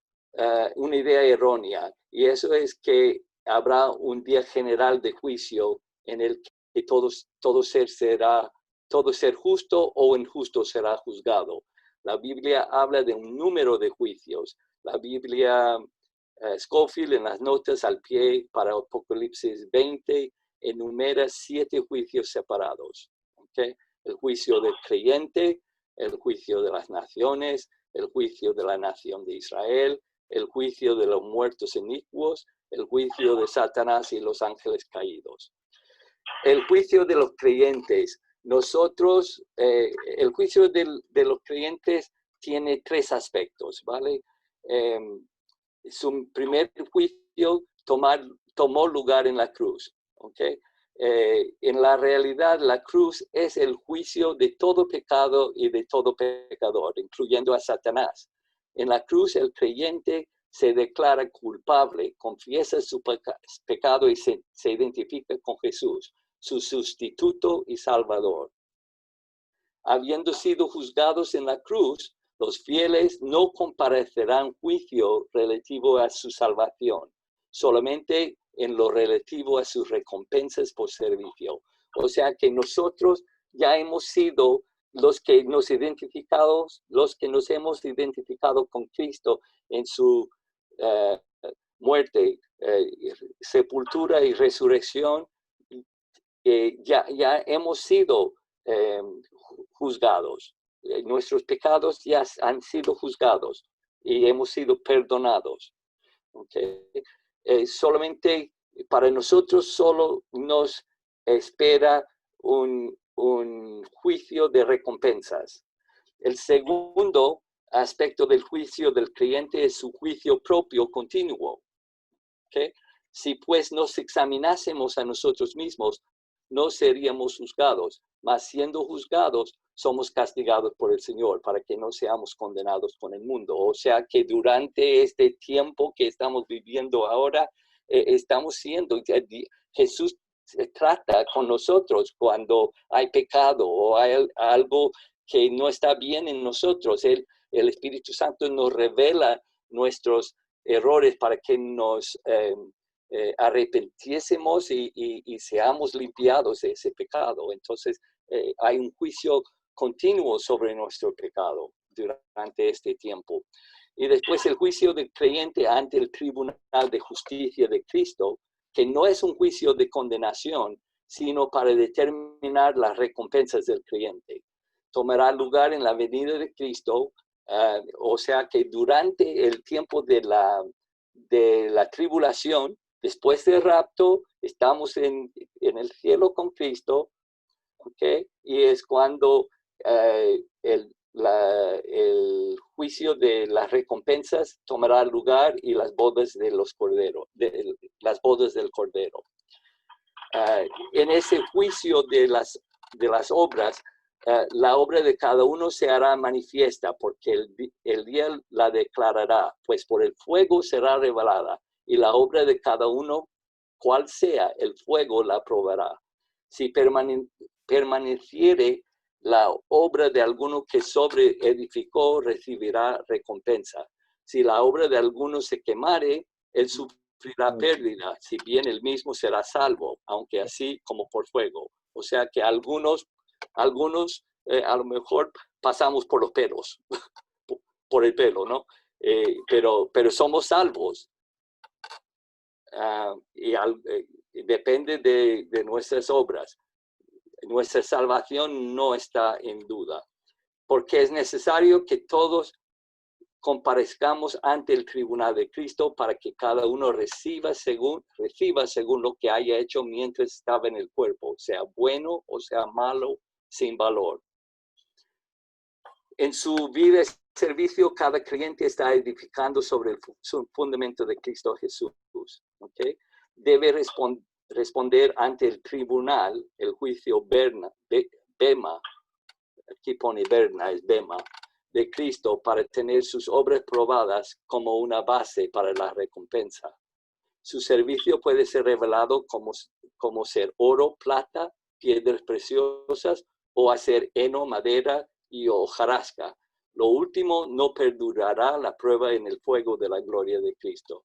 una idea errónea, y eso es que habrá un día general de juicio en el que todo ser justo o injusto será juzgado. La Biblia habla de un número de juicios. La Biblia, Scofield en las notas al pie para Apocalipsis 20, enumera 7 juicios separados. ¿Okay? El juicio del creyente, el juicio de las naciones, el juicio de la nación de Israel, el juicio de los muertos inicuos, el juicio de Satanás y los ángeles caídos. El juicio de los creyentes. El juicio de los creyentes tiene 3 aspectos, ¿vale? Su primer juicio tomó lugar en la cruz. ¿Okay? En la realidad, la cruz es el juicio de todo pecado y de todo pecador, incluyendo a Satanás. En la cruz, el creyente se declara culpable, confiesa su pecado y se identifica con Jesús, su sustituto y salvador. Habiendo sido juzgados en la cruz, los fieles no comparecerán juicio relativo a su salvación, solamente en lo relativo a sus recompensas por servicio. O sea que nosotros ya hemos sido los que nos hemos identificado con Cristo en su muerte, sepultura y resurrección. Ya hemos sido juzgados. Nuestros pecados ya han sido juzgados y hemos sido perdonados. ¿Okay? Solamente para nosotros solo nos espera un juicio de recompensas. El segundo aspecto del juicio del creyente es su juicio propio continuo. ¿Okay? Si pues nos examinásemos a nosotros mismos, no seríamos juzgados, mas siendo juzgados, somos castigados por el Señor para que no seamos condenados con el mundo. O sea que durante este tiempo que estamos viviendo ahora, estamos siendo, Jesús trata con nosotros cuando hay pecado o hay algo que no está bien en nosotros. El Espíritu Santo nos revela nuestros errores para que nos arrepentiésemos y seamos limpiados de ese pecado. Entonces, hay un juicio continuo sobre nuestro pecado durante este tiempo. Y después el juicio del creyente ante el tribunal de justicia de Cristo, que no es un juicio de condenación, sino para determinar las recompensas del creyente. Tomará lugar en la venida de Cristo, o sea que durante el tiempo de la tribulación, después del rapto, estamos en el cielo con Cristo, ¿okay? Y es cuando el juicio de las recompensas tomará lugar y las bodas de los corderos, las bodas del Cordero. En ese juicio de las obras, la obra de cada uno se hará manifiesta, porque el día la declarará, pues por el fuego será revelada, y la obra de cada uno, cual sea, el fuego la probará. Si permaneciere la obra de alguno que sobreedificó, recibirá recompensa. Si la obra de alguno se quemare, él sufrirá pérdida, si bien él mismo será salvo, aunque así como por fuego. O sea que algunos a lo mejor pasamos por los pelos, por el pelo, ¿no? Pero somos salvos. Depende de nuestras obras. Nuestra salvación no está en duda, porque es necesario que todos comparezcamos ante el tribunal de Cristo para que cada uno reciba según lo que haya hecho mientras estaba en el cuerpo, sea bueno o sea malo, sin valor. En su vida y servicio, cada creyente está edificando sobre el fundamento de Cristo Jesús. ¿Okay? Debe responder ante el tribunal, el juicio bema, aquí pone Berna, es bema, de Cristo para tener sus obras probadas como una base para la recompensa. Su servicio puede ser revelado como ser oro, plata, piedras preciosas o hacer heno, madera y hojarasca. Lo último no perdurará la prueba en el fuego de la gloria de Cristo.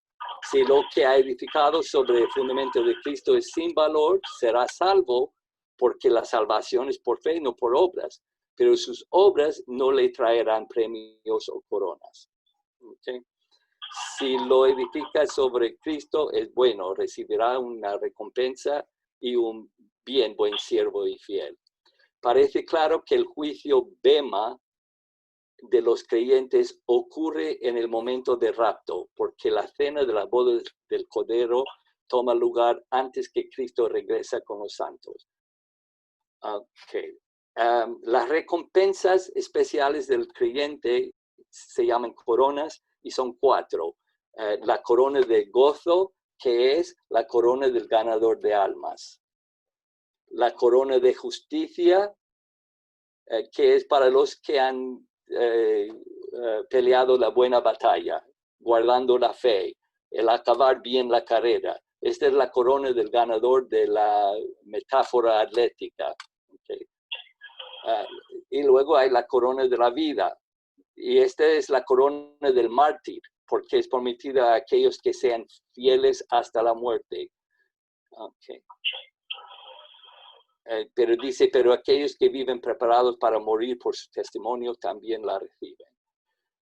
Si lo que ha edificado sobre el fundamento de Cristo es sin valor, será salvo porque la salvación es por fe, no por obras. Pero sus obras no le traerán premios o coronas. ¿Okay? Si lo edifica sobre Cristo, es bueno, recibirá una recompensa y un buen siervo y fiel. Parece claro que el juicio bema de los creyentes ocurre en el momento de rapto, porque la cena de la boda del Cordero toma lugar antes que Cristo regresa con los santos. Okay. Las recompensas especiales del creyente se llaman coronas y son 4. La corona de gozo, que es la corona del ganador de almas. La corona de justicia, que es para los que han peleado la buena batalla, guardando la fe, el acabar bien la carrera. Esta es la corona del ganador de la metáfora atlética. Okay. Y luego hay la corona de la vida. Y esta es la corona del mártir, porque es prometida a aquellos que sean fieles hasta la muerte. Okay. Pero dice, pero aquellos que viven preparados para morir por su testimonio también la reciben.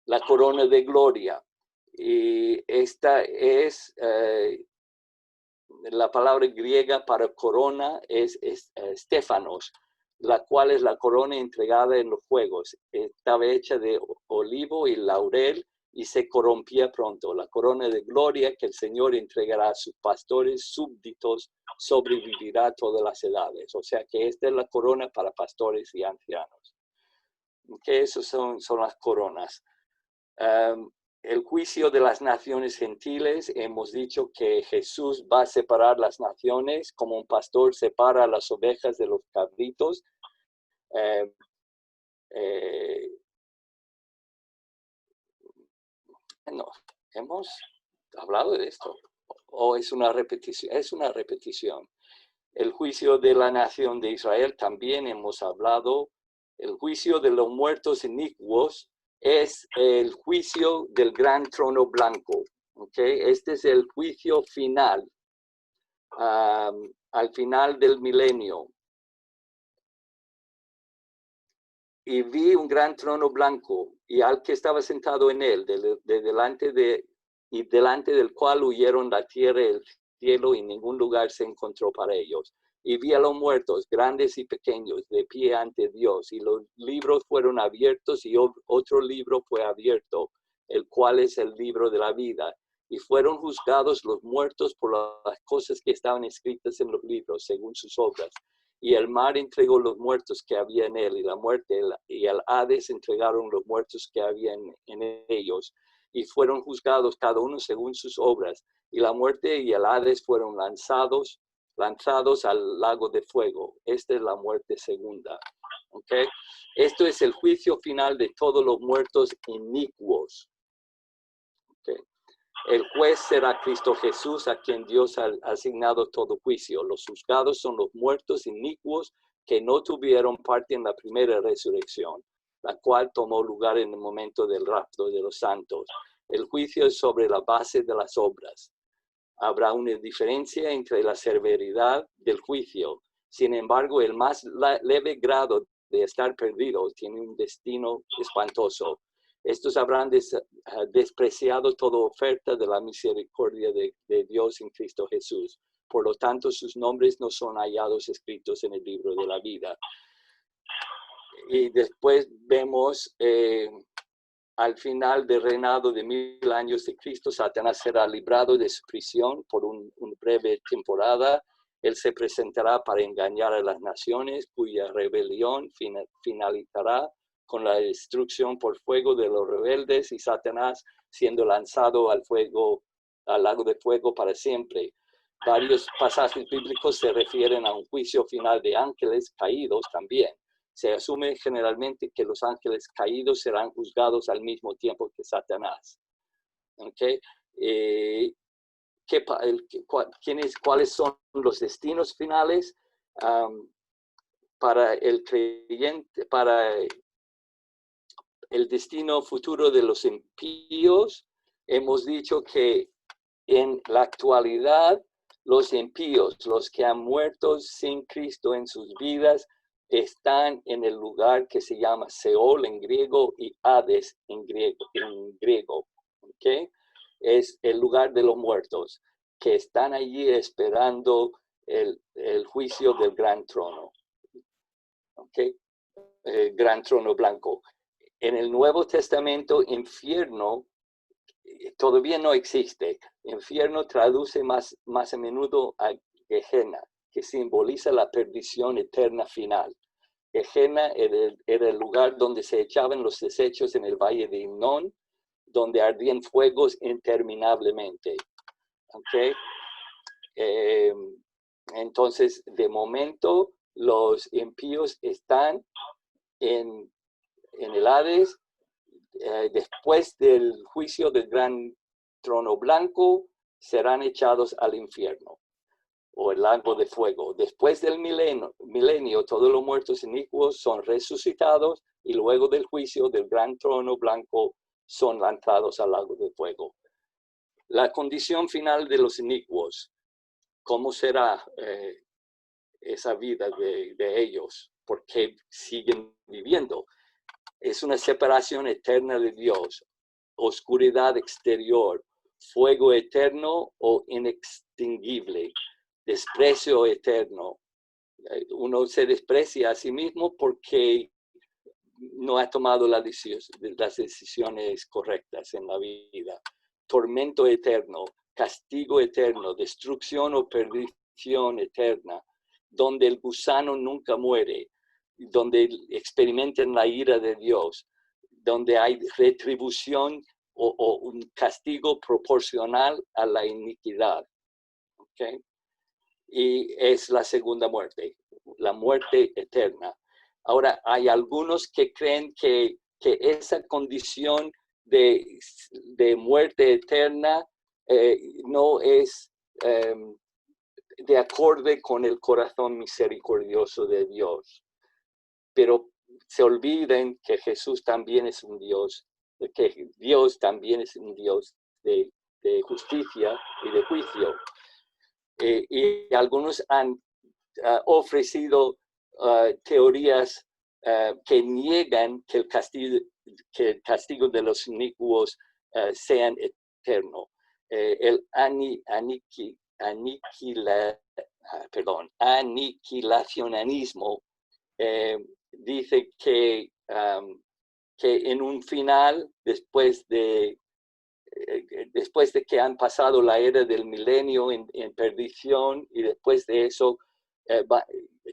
La corona de gloria. Y esta es, la palabra griega para corona es Stefanos, la cual es la corona entregada en los fuegos. Estaba hecha de olivo y laurel y se corrompía pronto. La corona de gloria que el Señor entregará a sus pastores súbditos sobrevivirá todas las edades. O sea que esta es la corona para pastores y ancianos. que esos son las coronas. El juicio de las naciones gentiles, hemos dicho que Jesús va a separar las naciones como un pastor separa las ovejas de los cabritos. No, hemos hablado de esto. ¿O es una repetición? Es una repetición. El juicio de la nación de Israel también hemos hablado. El juicio de los muertos inicuos es el juicio del gran trono blanco. ¿Okay? Este es el juicio final, al final del milenio. Y vi un gran trono blanco y al que estaba sentado en él, delante del cual huyeron la tierra y el cielo, y ningún lugar se encontró para ellos. Y vi a los muertos, grandes y pequeños, de pie ante Dios, y los libros fueron abiertos, y otro libro fue abierto, el cual es el libro de la vida. Y fueron juzgados los muertos por las cosas que estaban escritas en los libros, según sus obras. Y el mar entregó los muertos que había en él, y la muerte y el Hades entregaron los muertos que había en ellos. Y fueron juzgados cada uno según sus obras. Y la muerte y el Hades fueron lanzados al lago de fuego. Esta es la muerte segunda. ¿Okay? Esto es el juicio final de todos los muertos inicuos. ¿Okay? El juez será Cristo Jesús, a quien Dios ha asignado todo juicio. Los juzgados son los muertos inicuos que no tuvieron parte en la primera resurrección, la cual tomó lugar en el momento del rapto de los santos. El juicio es sobre la base de las obras. Habrá una diferencia entre la severidad del juicio. Sin embargo, el más leve grado de estar perdido tiene un destino espantoso. Estos habrán despreciado toda oferta de la misericordia de Dios en Cristo Jesús. Por lo tanto, sus nombres no son hallados escritos en el libro de la vida. Y después vemos, al final del reinado de 1000 años de Cristo, Satanás será librado de su prisión por una breve temporada. Él se presentará para engañar a las naciones, cuya rebelión finalizará con la destrucción por fuego de los rebeldes, y Satanás siendo lanzado al lago de fuego para siempre. Varios pasajes bíblicos se refieren a un juicio final de ángeles caídos también. Se asume generalmente que los ángeles caídos serán juzgados al mismo tiempo que Satanás. ¿Okay? ¿Cuáles son los destinos finales para el creyente, para el destino futuro de los impíos? Hemos dicho que en la actualidad los impíos, los que han muerto sin Cristo en sus vidas, están en el lugar que se llama Seol en griego y Hades en griego. ¿Okay? Es el lugar de los muertos, que están allí esperando el juicio del gran trono. ¿Okay? El gran trono blanco. En el Nuevo Testamento, infierno todavía no existe. Infierno traduce más a menudo a Gehenna, que simboliza la perdición eterna final. Gehenna era el lugar donde se echaban los desechos en el valle de Hinnom, donde ardían fuegos interminablemente. ¿Okay? Entonces, de momento, los impíos están en el Hades. Después del juicio del gran trono blanco, serán echados al infierno o el lago de fuego. Después del milenio, todos los muertos inicuos son resucitados, y luego del juicio del gran trono blanco son lanzados al lago de fuego. La condición final de los inicuos, ¿cómo será esa vida de ellos? ¿Por qué siguen viviendo? Es una separación eterna de Dios, oscuridad exterior, fuego eterno o inextinguible, desprecio eterno. Uno se desprecia a sí mismo porque no ha tomado las decisiones correctas en la vida. Tormento eterno, castigo eterno, destrucción o perdición eterna, donde el gusano nunca muere, donde experimenten la ira de Dios, donde hay retribución o un castigo proporcional a la iniquidad. ¿Okay? Y es la segunda muerte, la muerte eterna. Ahora, hay algunos que creen que esa condición de muerte eterna no es de acorde con el corazón misericordioso de Dios. Pero se olviden que Jesús también es un Dios, que Dios también es un Dios de justicia y de juicio. Y algunos han ofrecido teorías que niegan que el castigo de los inicuos sean eterno. El aniquilacionismo dice que en un final, después de que han pasado la era del milenio en perdición, y después de eso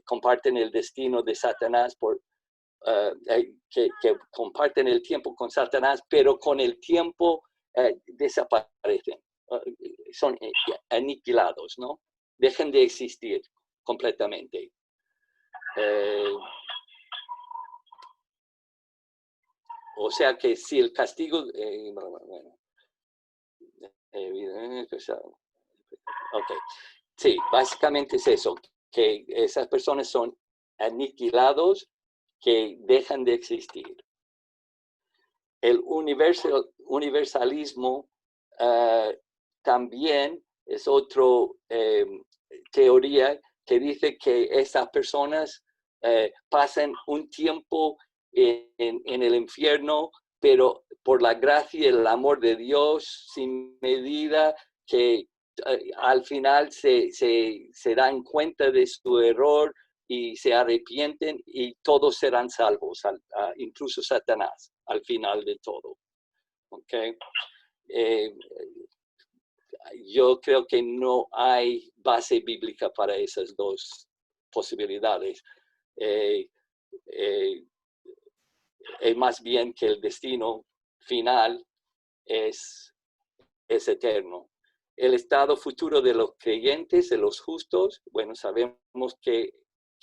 comparten el destino de Satanás, que comparten el tiempo con Satanás, pero con el tiempo desaparecen, son aniquilados, ¿no? Dejan de existir completamente. O sea que si el castigo... Okay. Sí, básicamente es eso, que esas personas son aniquilados, que dejan de existir. El universalismo también es otra teoría que dice que esas personas pasan un tiempo en el infierno, pero por la gracia y el amor de Dios sin medida, que al final se dan cuenta de su error y se arrepienten, y todos serán salvos, incluso Satanás, al final de todo. ¿Okay? Yo creo que no hay base bíblica para esas dos posibilidades. Más bien que el destino final es eterno. El estado futuro de los creyentes, de los justos, bueno, sabemos que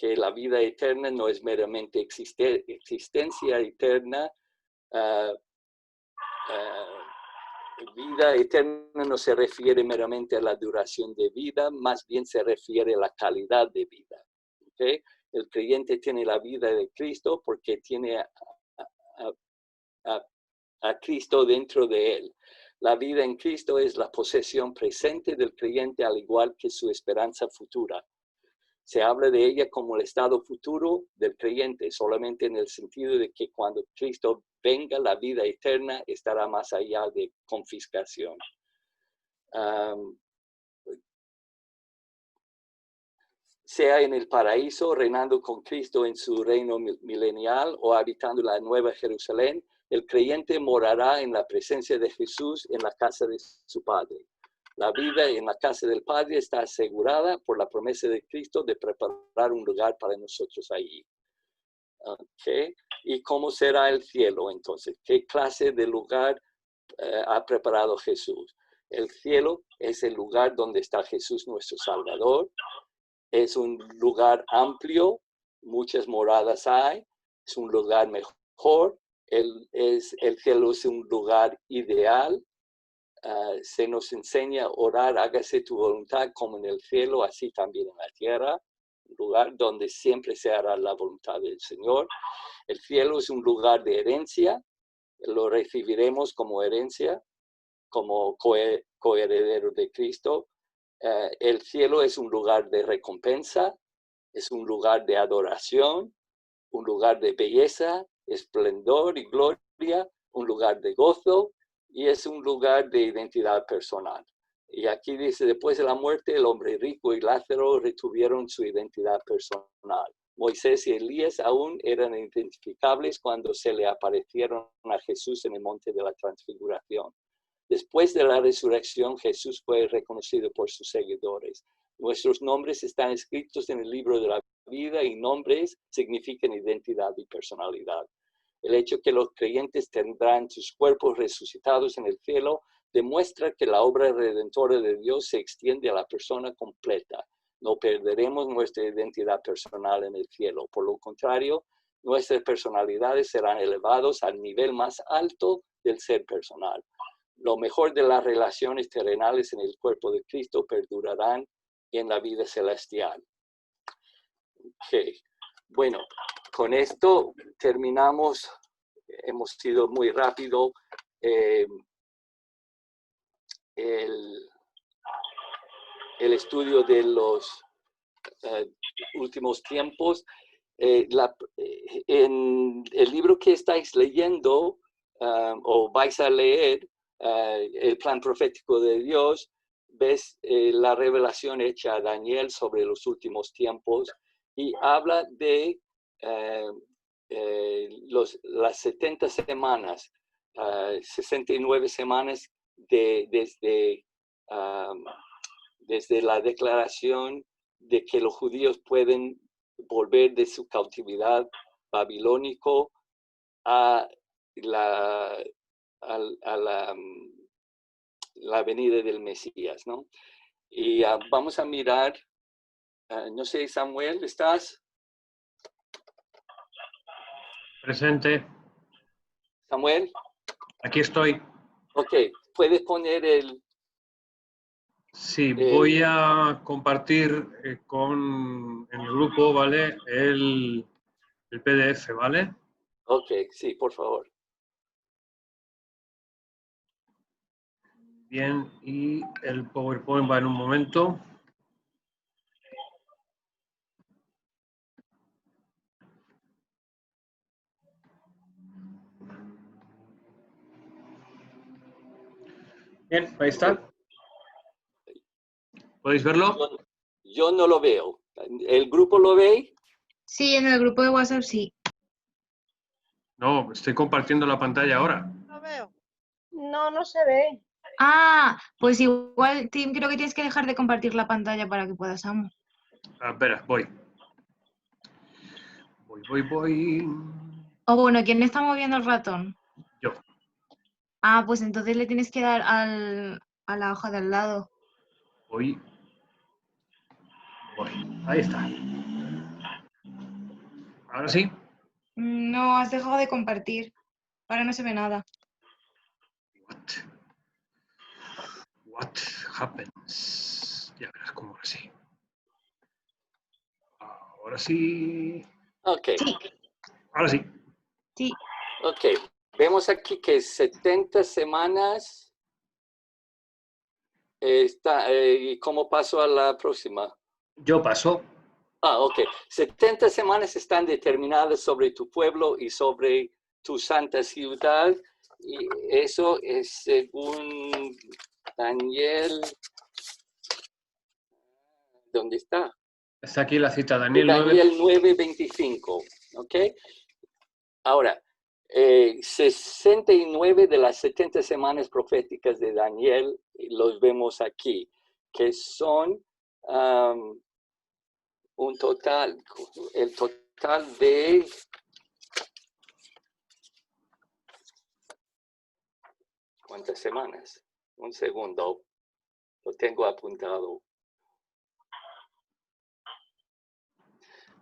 la vida eterna no es meramente existencia eterna. Vida eterna no se refiere meramente a la duración de vida, más bien se refiere a la calidad de vida. ¿Okay? El creyente tiene la vida de Cristo porque tiene a Cristo dentro de él. La vida en Cristo es la posesión presente del creyente, al igual que su esperanza futura. Se habla de ella como el estado futuro del creyente, solamente en el sentido de que cuando Cristo venga, la vida eterna estará más allá de confiscación. Sea en el paraíso, reinando con Cristo en su reino milenial, o habitando la nueva Jerusalén, el creyente morará en la presencia de Jesús en la casa de su Padre. La vida en la casa del Padre está asegurada por la promesa de Cristo de preparar un lugar para nosotros allí. ¿Okay? ¿Y cómo será el cielo entonces? ¿Qué clase de lugar ha preparado Jesús? El cielo es el lugar donde está Jesús nuestro Salvador. Es un lugar amplio, muchas moradas hay, es un lugar mejor. El cielo es un lugar ideal. Se nos enseña a orar, hágase tu voluntad como en el cielo, así también en la tierra, un lugar donde siempre se hará la voluntad del Señor. El cielo es un lugar de herencia, lo recibiremos como herencia, como coheredero de Cristo. El cielo es un lugar de recompensa, es un lugar de adoración, un lugar de belleza, esplendor y gloria, un lugar de gozo, y es un lugar de identidad personal. Y aquí dice, después de la muerte, el hombre rico y Lázaro retuvieron su identidad personal. Moisés y Elías aún eran identificables cuando se le aparecieron a Jesús en el monte de la transfiguración. Después de la resurrección, Jesús fue reconocido por sus seguidores. Nuestros nombres están escritos en el libro de la vida y nombres significan identidad y personalidad. El hecho que los creyentes tendrán sus cuerpos resucitados en el cielo demuestra que la obra redentora de Dios se extiende a la persona completa. No perderemos nuestra identidad personal en el cielo. Por lo contrario, nuestras personalidades serán elevadas al nivel más alto del ser personal. Lo mejor de las relaciones terrenales en el cuerpo de Cristo perdurarán en la vida celestial. Okay. Bueno, con esto terminamos. Hemos sido muy rápido. El estudio de los últimos tiempos. En el libro que estáis leyendo o vais a leer, el plan profético de Dios, ves la revelación hecha a Daniel sobre los últimos tiempos y habla de las 70 semanas, 69 semanas desde la declaración de que los judíos pueden volver de su cautividad babilónico a la venida del Mesías, ¿no? Y vamos a mirar, no sé, Samuel, ¿estás? Presente. Samuel. Aquí estoy. Ok, ¿puedes poner el... Sí, voy a compartir en el grupo, ¿vale? El PDF, ¿vale? Ok, sí, por favor. Bien, y el PowerPoint va en un momento. Bien, ahí está. ¿Podéis verlo? Yo no lo veo. ¿El grupo lo ve? Sí, en el grupo de WhatsApp sí. No, estoy compartiendo la pantalla ahora. No veo. No, no se ve. Ah, pues igual, Tim, creo que tienes que dejar de compartir la pantalla para que puedas, Samu. Espera, voy. Voy. O bueno, ¿quién está moviendo el ratón? Yo. Ah, pues entonces le tienes que dar a la hoja de al lado. Voy. Ahí está. Ahora sí. No, has dejado de compartir. Ahora no se ve nada. What happens? Ya verás cómo ahora sí. Ahora sí. Ok. Sí. Ahora sí. Sí. Ok. Vemos aquí que 70 semanas. ¿Cómo paso a la próxima? Yo paso. Ok. 70 semanas están determinadas sobre tu pueblo y sobre tu santa ciudad. Y eso es según Daniel. ¿Dónde está? Está aquí la cita, Daniel 9:25. ¿Ok? Ahora, 69 de las 70 semanas proféticas de Daniel los vemos aquí, que son el total de... ¿Cuántas semanas? Un segundo, lo tengo apuntado.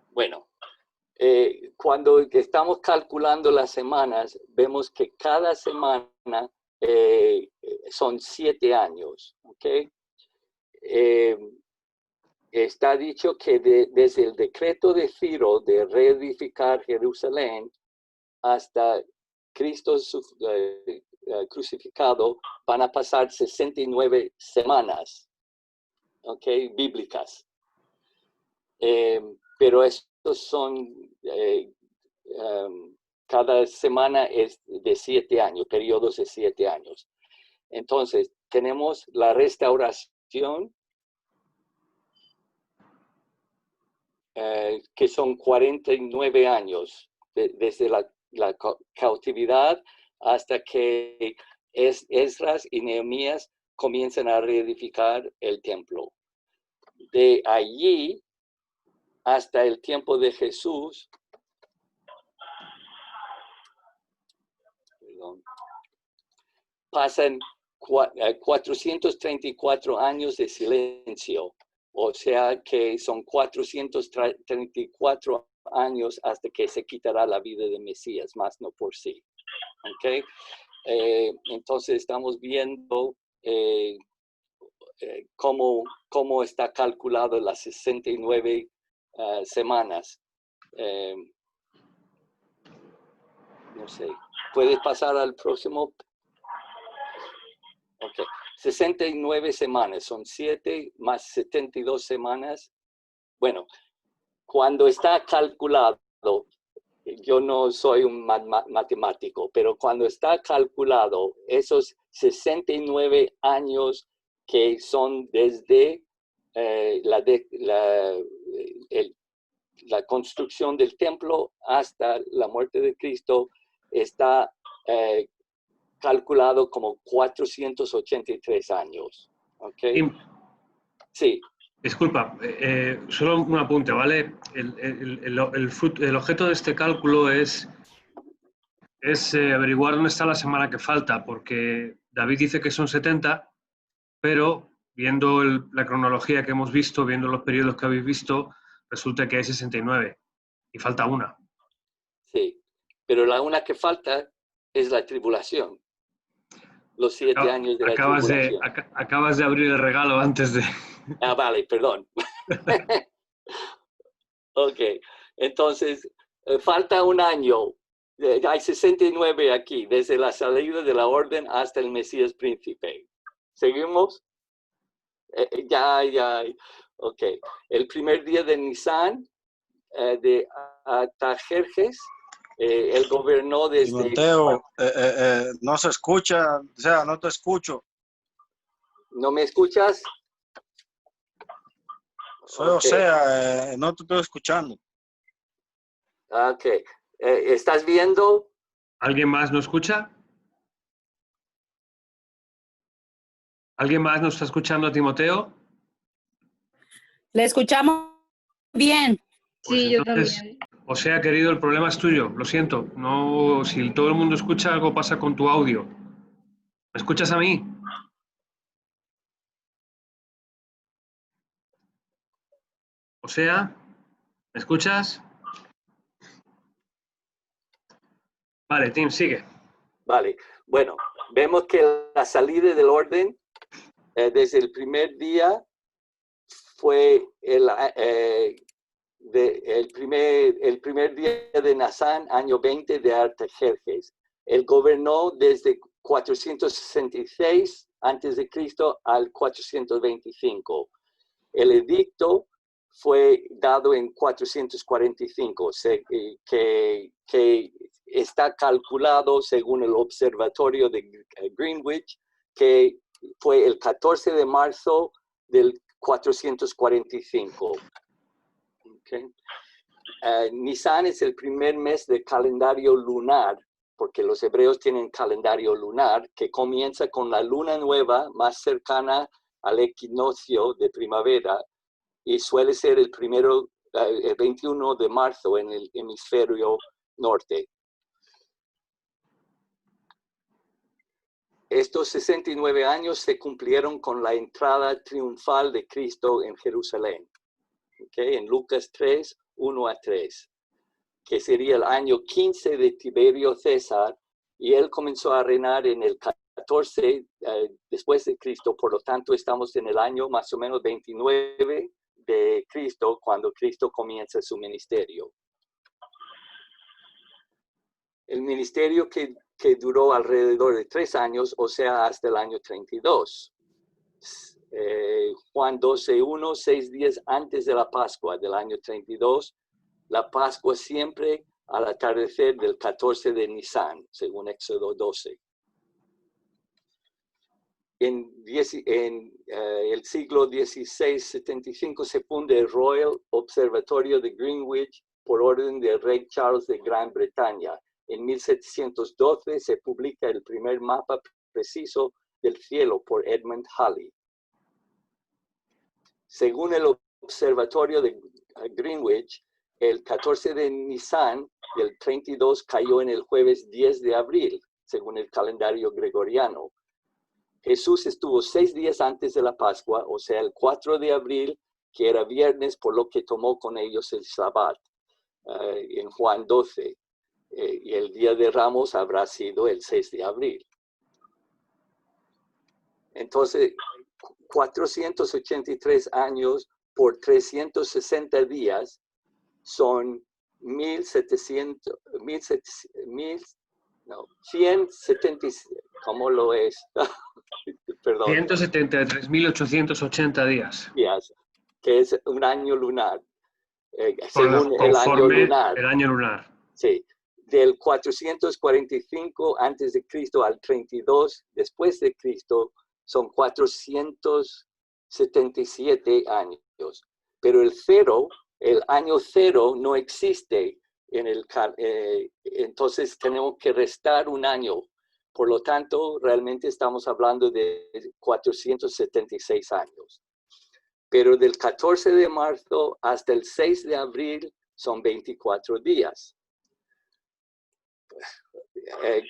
Bueno, cuando estamos calculando las semanas, vemos que cada semana son 7 años, ¿ok? Está dicho que desde el decreto de Ciro de reedificar Jerusalén hasta Cristo crucificado, van a pasar 69 semanas, ¿ok? Bíblicas. Pero estos son, cada semana es de 7 años, periodos de 7 años. Entonces, tenemos la restauración, que son 49 años, desde la cautividad hasta que Esdras y Nehemías comienzan a reedificar el templo. de allí hasta el tiempo de Jesús, pasan 434 años de silencio, o sea que son 434 años hasta que se quitará la vida de Mesías, más no por sí. ¿Okay? Entonces estamos viendo cómo está calculado las 69 semanas. No sé, ¿puedes pasar al próximo? Ok, 69 semanas, son 7 más 72 semanas. Bueno, cuando está calculado, yo no soy un matemático, pero cuando está calculado esos 69 años que son desde la construcción del templo hasta la muerte de Cristo, está calculado como 483 años. ¿Okay? Sí. Disculpa, solo un apunte, ¿vale? El objeto de este cálculo es averiguar dónde está la semana que falta, porque David dice que son 70, pero viendo la cronología que hemos visto, viendo los periodos que habéis visto, resulta que hay 69 y falta una. Sí, pero la una que falta es la tribulación. Los 7 años de la tribulación. Acabas de abrir el regalo antes de... Ah, vale, perdón. Ok, entonces, falta un año. Hay 69 aquí, desde la salida de la orden hasta el Mesías príncipe. ¿Seguimos? Ya. Ok. El primer día de Nisan, de Artajerjes, él gobernó desde... Timoteo, no se escucha, o sea, no te escucho. ¿No me escuchas? Soy Osea, no te estoy escuchando. Ok. ¿Estás viendo? ¿Alguien más no escucha? ¿Alguien más no está escuchando a Timoteo? Le escuchamos bien. Pues Sí, entonces, yo también. O sea, querido, el problema es tuyo. Lo siento. No, si todo el mundo escucha, algo pasa con tu audio. ¿Me escuchas a mí? O sea, ¿me escuchas? Vale, Tim, sigue. Vale. Bueno, vemos que la salida del orden desde el primer día fue el primer día de Nisan, año 20 de Artajerjes. Él gobernó desde 466 a.C. al 425. El edicto fue dado en 445, que está calculado según el observatorio de Greenwich, que fue el 14 de marzo del 445. Okay. Nisan es el primer mes del calendario lunar, porque los hebreos tienen calendario lunar que comienza con la luna nueva más cercana al equinoccio de primavera y suele ser el 21 de marzo en el hemisferio norte. Estos 69 años se cumplieron con la entrada triunfal de Cristo en Jerusalén. Okay, en Lucas 3, 1-3, que sería el año 15 de Tiberio César, y él comenzó a reinar en el 14 después de Cristo, por lo tanto estamos en el año más o menos 29 de Cristo, cuando Cristo comienza su ministerio. El ministerio que duró alrededor de 3 años, o sea, hasta el año 32. Juan 12:1, 6 días antes de la Pascua del año 32, la Pascua siempre al atardecer del 14 de Nisan, según Éxodo 12. En el siglo XVI, 75, se funda el Royal Observatorio de Greenwich por orden del rey Charles de Gran Bretaña. En 1712 se publica el primer mapa preciso del cielo por Edmund Halley. Según el observatorio de Greenwich, el 14 de Nisan del 32 cayó en el jueves 10 de abril, según el calendario gregoriano. Jesús estuvo 6 días antes de la Pascua, o sea, el 4 de abril, que era viernes, por lo que tomó con ellos el Sabbat, en Juan 12. Y el Día de Ramos habrá sido el 6 de abril. Entonces, 483 años por 360 días son 170, ¿cómo lo es? Perdón. 173.880 días. Días, que es un año lunar, según el año lunar. El año lunar. Sí, del 445 antes de Cristo al 32 después de Cristo son 477 años. Pero el año cero no existe en entonces tenemos que restar un año. Por lo tanto, realmente estamos hablando de 476 años. Pero del 14 de marzo hasta el 6 de abril son 24 días.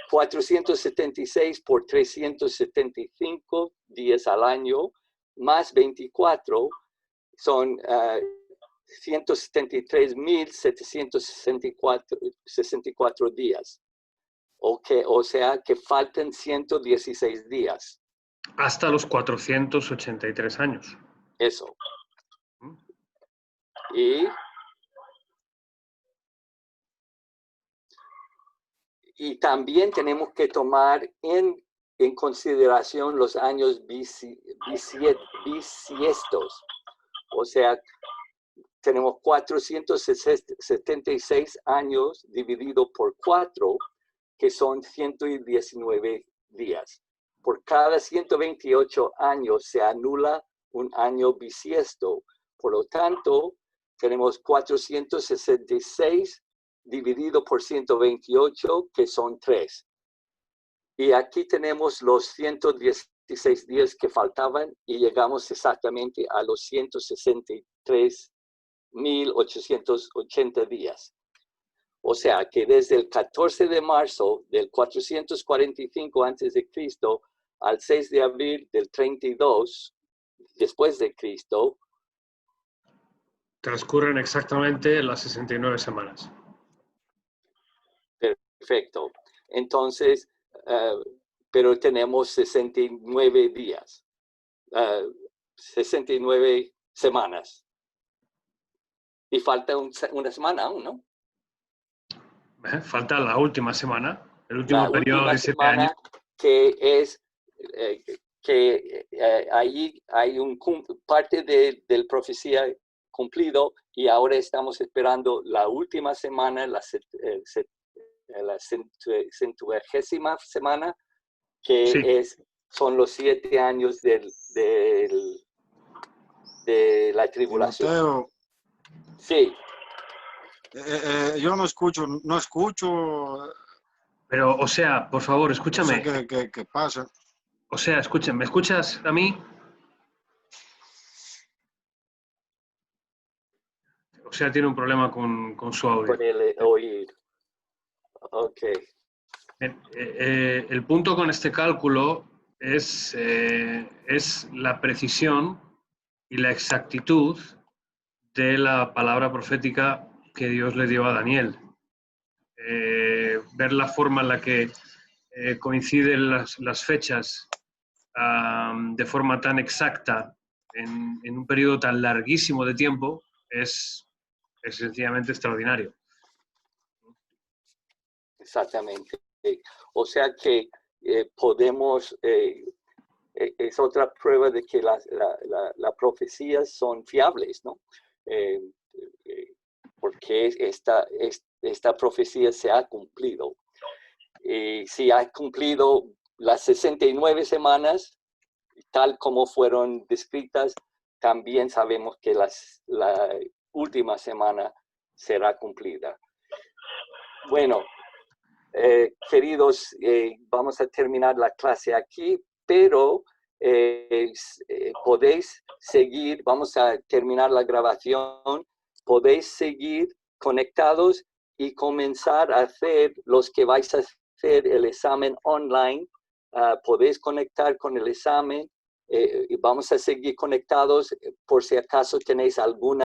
476 por 375 días al año, más 24, son 173.764 días. O sea que faltan 116 días. Hasta los 483 años. Eso. Y también tenemos que tomar en consideración los años bisiestos. O sea, tenemos 476 años dividido por 4, que son 119 días. Por cada 128 años se anula un año bisiesto. Por lo tanto, tenemos 466 dividido por 128, que son 3. Y aquí tenemos los 116 días que faltaban y llegamos exactamente a los 163.880 días. O sea que desde el 14 de marzo del 445 a.C. al 6 de abril del 32 después de Cristo, transcurren exactamente las 69 semanas. Perfecto. Entonces, pero tenemos 69 días, 69 semanas. Y falta una semana aún, ¿no? Falta la última semana, el último periodo de 7 años. Que es allí hay parte de profecía cumplido y ahora estamos esperando la última semana, la 120ª semana, que sí, son los 7 años de la tribulación. Timoteo, sí. Yo no escucho. Pero, o sea, por favor, escúchame. No sé qué pasa. O sea, escúchame, ¿me escuchas a mí? O sea, tiene un problema con su audio. Con el oír. Ok. El punto con este cálculo es la precisión y la exactitud de la palabra profética que Dios le dio a Daniel. Ver la forma en la que coinciden las fechas de forma tan exacta en un periodo tan larguísimo de tiempo es sencillamente extraordinario. Exactamente. O sea que podemos, es otra prueba de que las profecías son fiables, ¿no? Porque esta profecía se ha cumplido. Y si ha cumplido las 69 semanas, tal como fueron descritas, también sabemos que la última semana será cumplida. Bueno, queridos, vamos a terminar la clase aquí, pero podéis seguir, vamos a terminar la grabación, podéis seguir conectados y comenzar a hacer, los que vais a hacer el examen online, podéis conectar con el examen y vamos a seguir conectados por si acaso tenéis alguna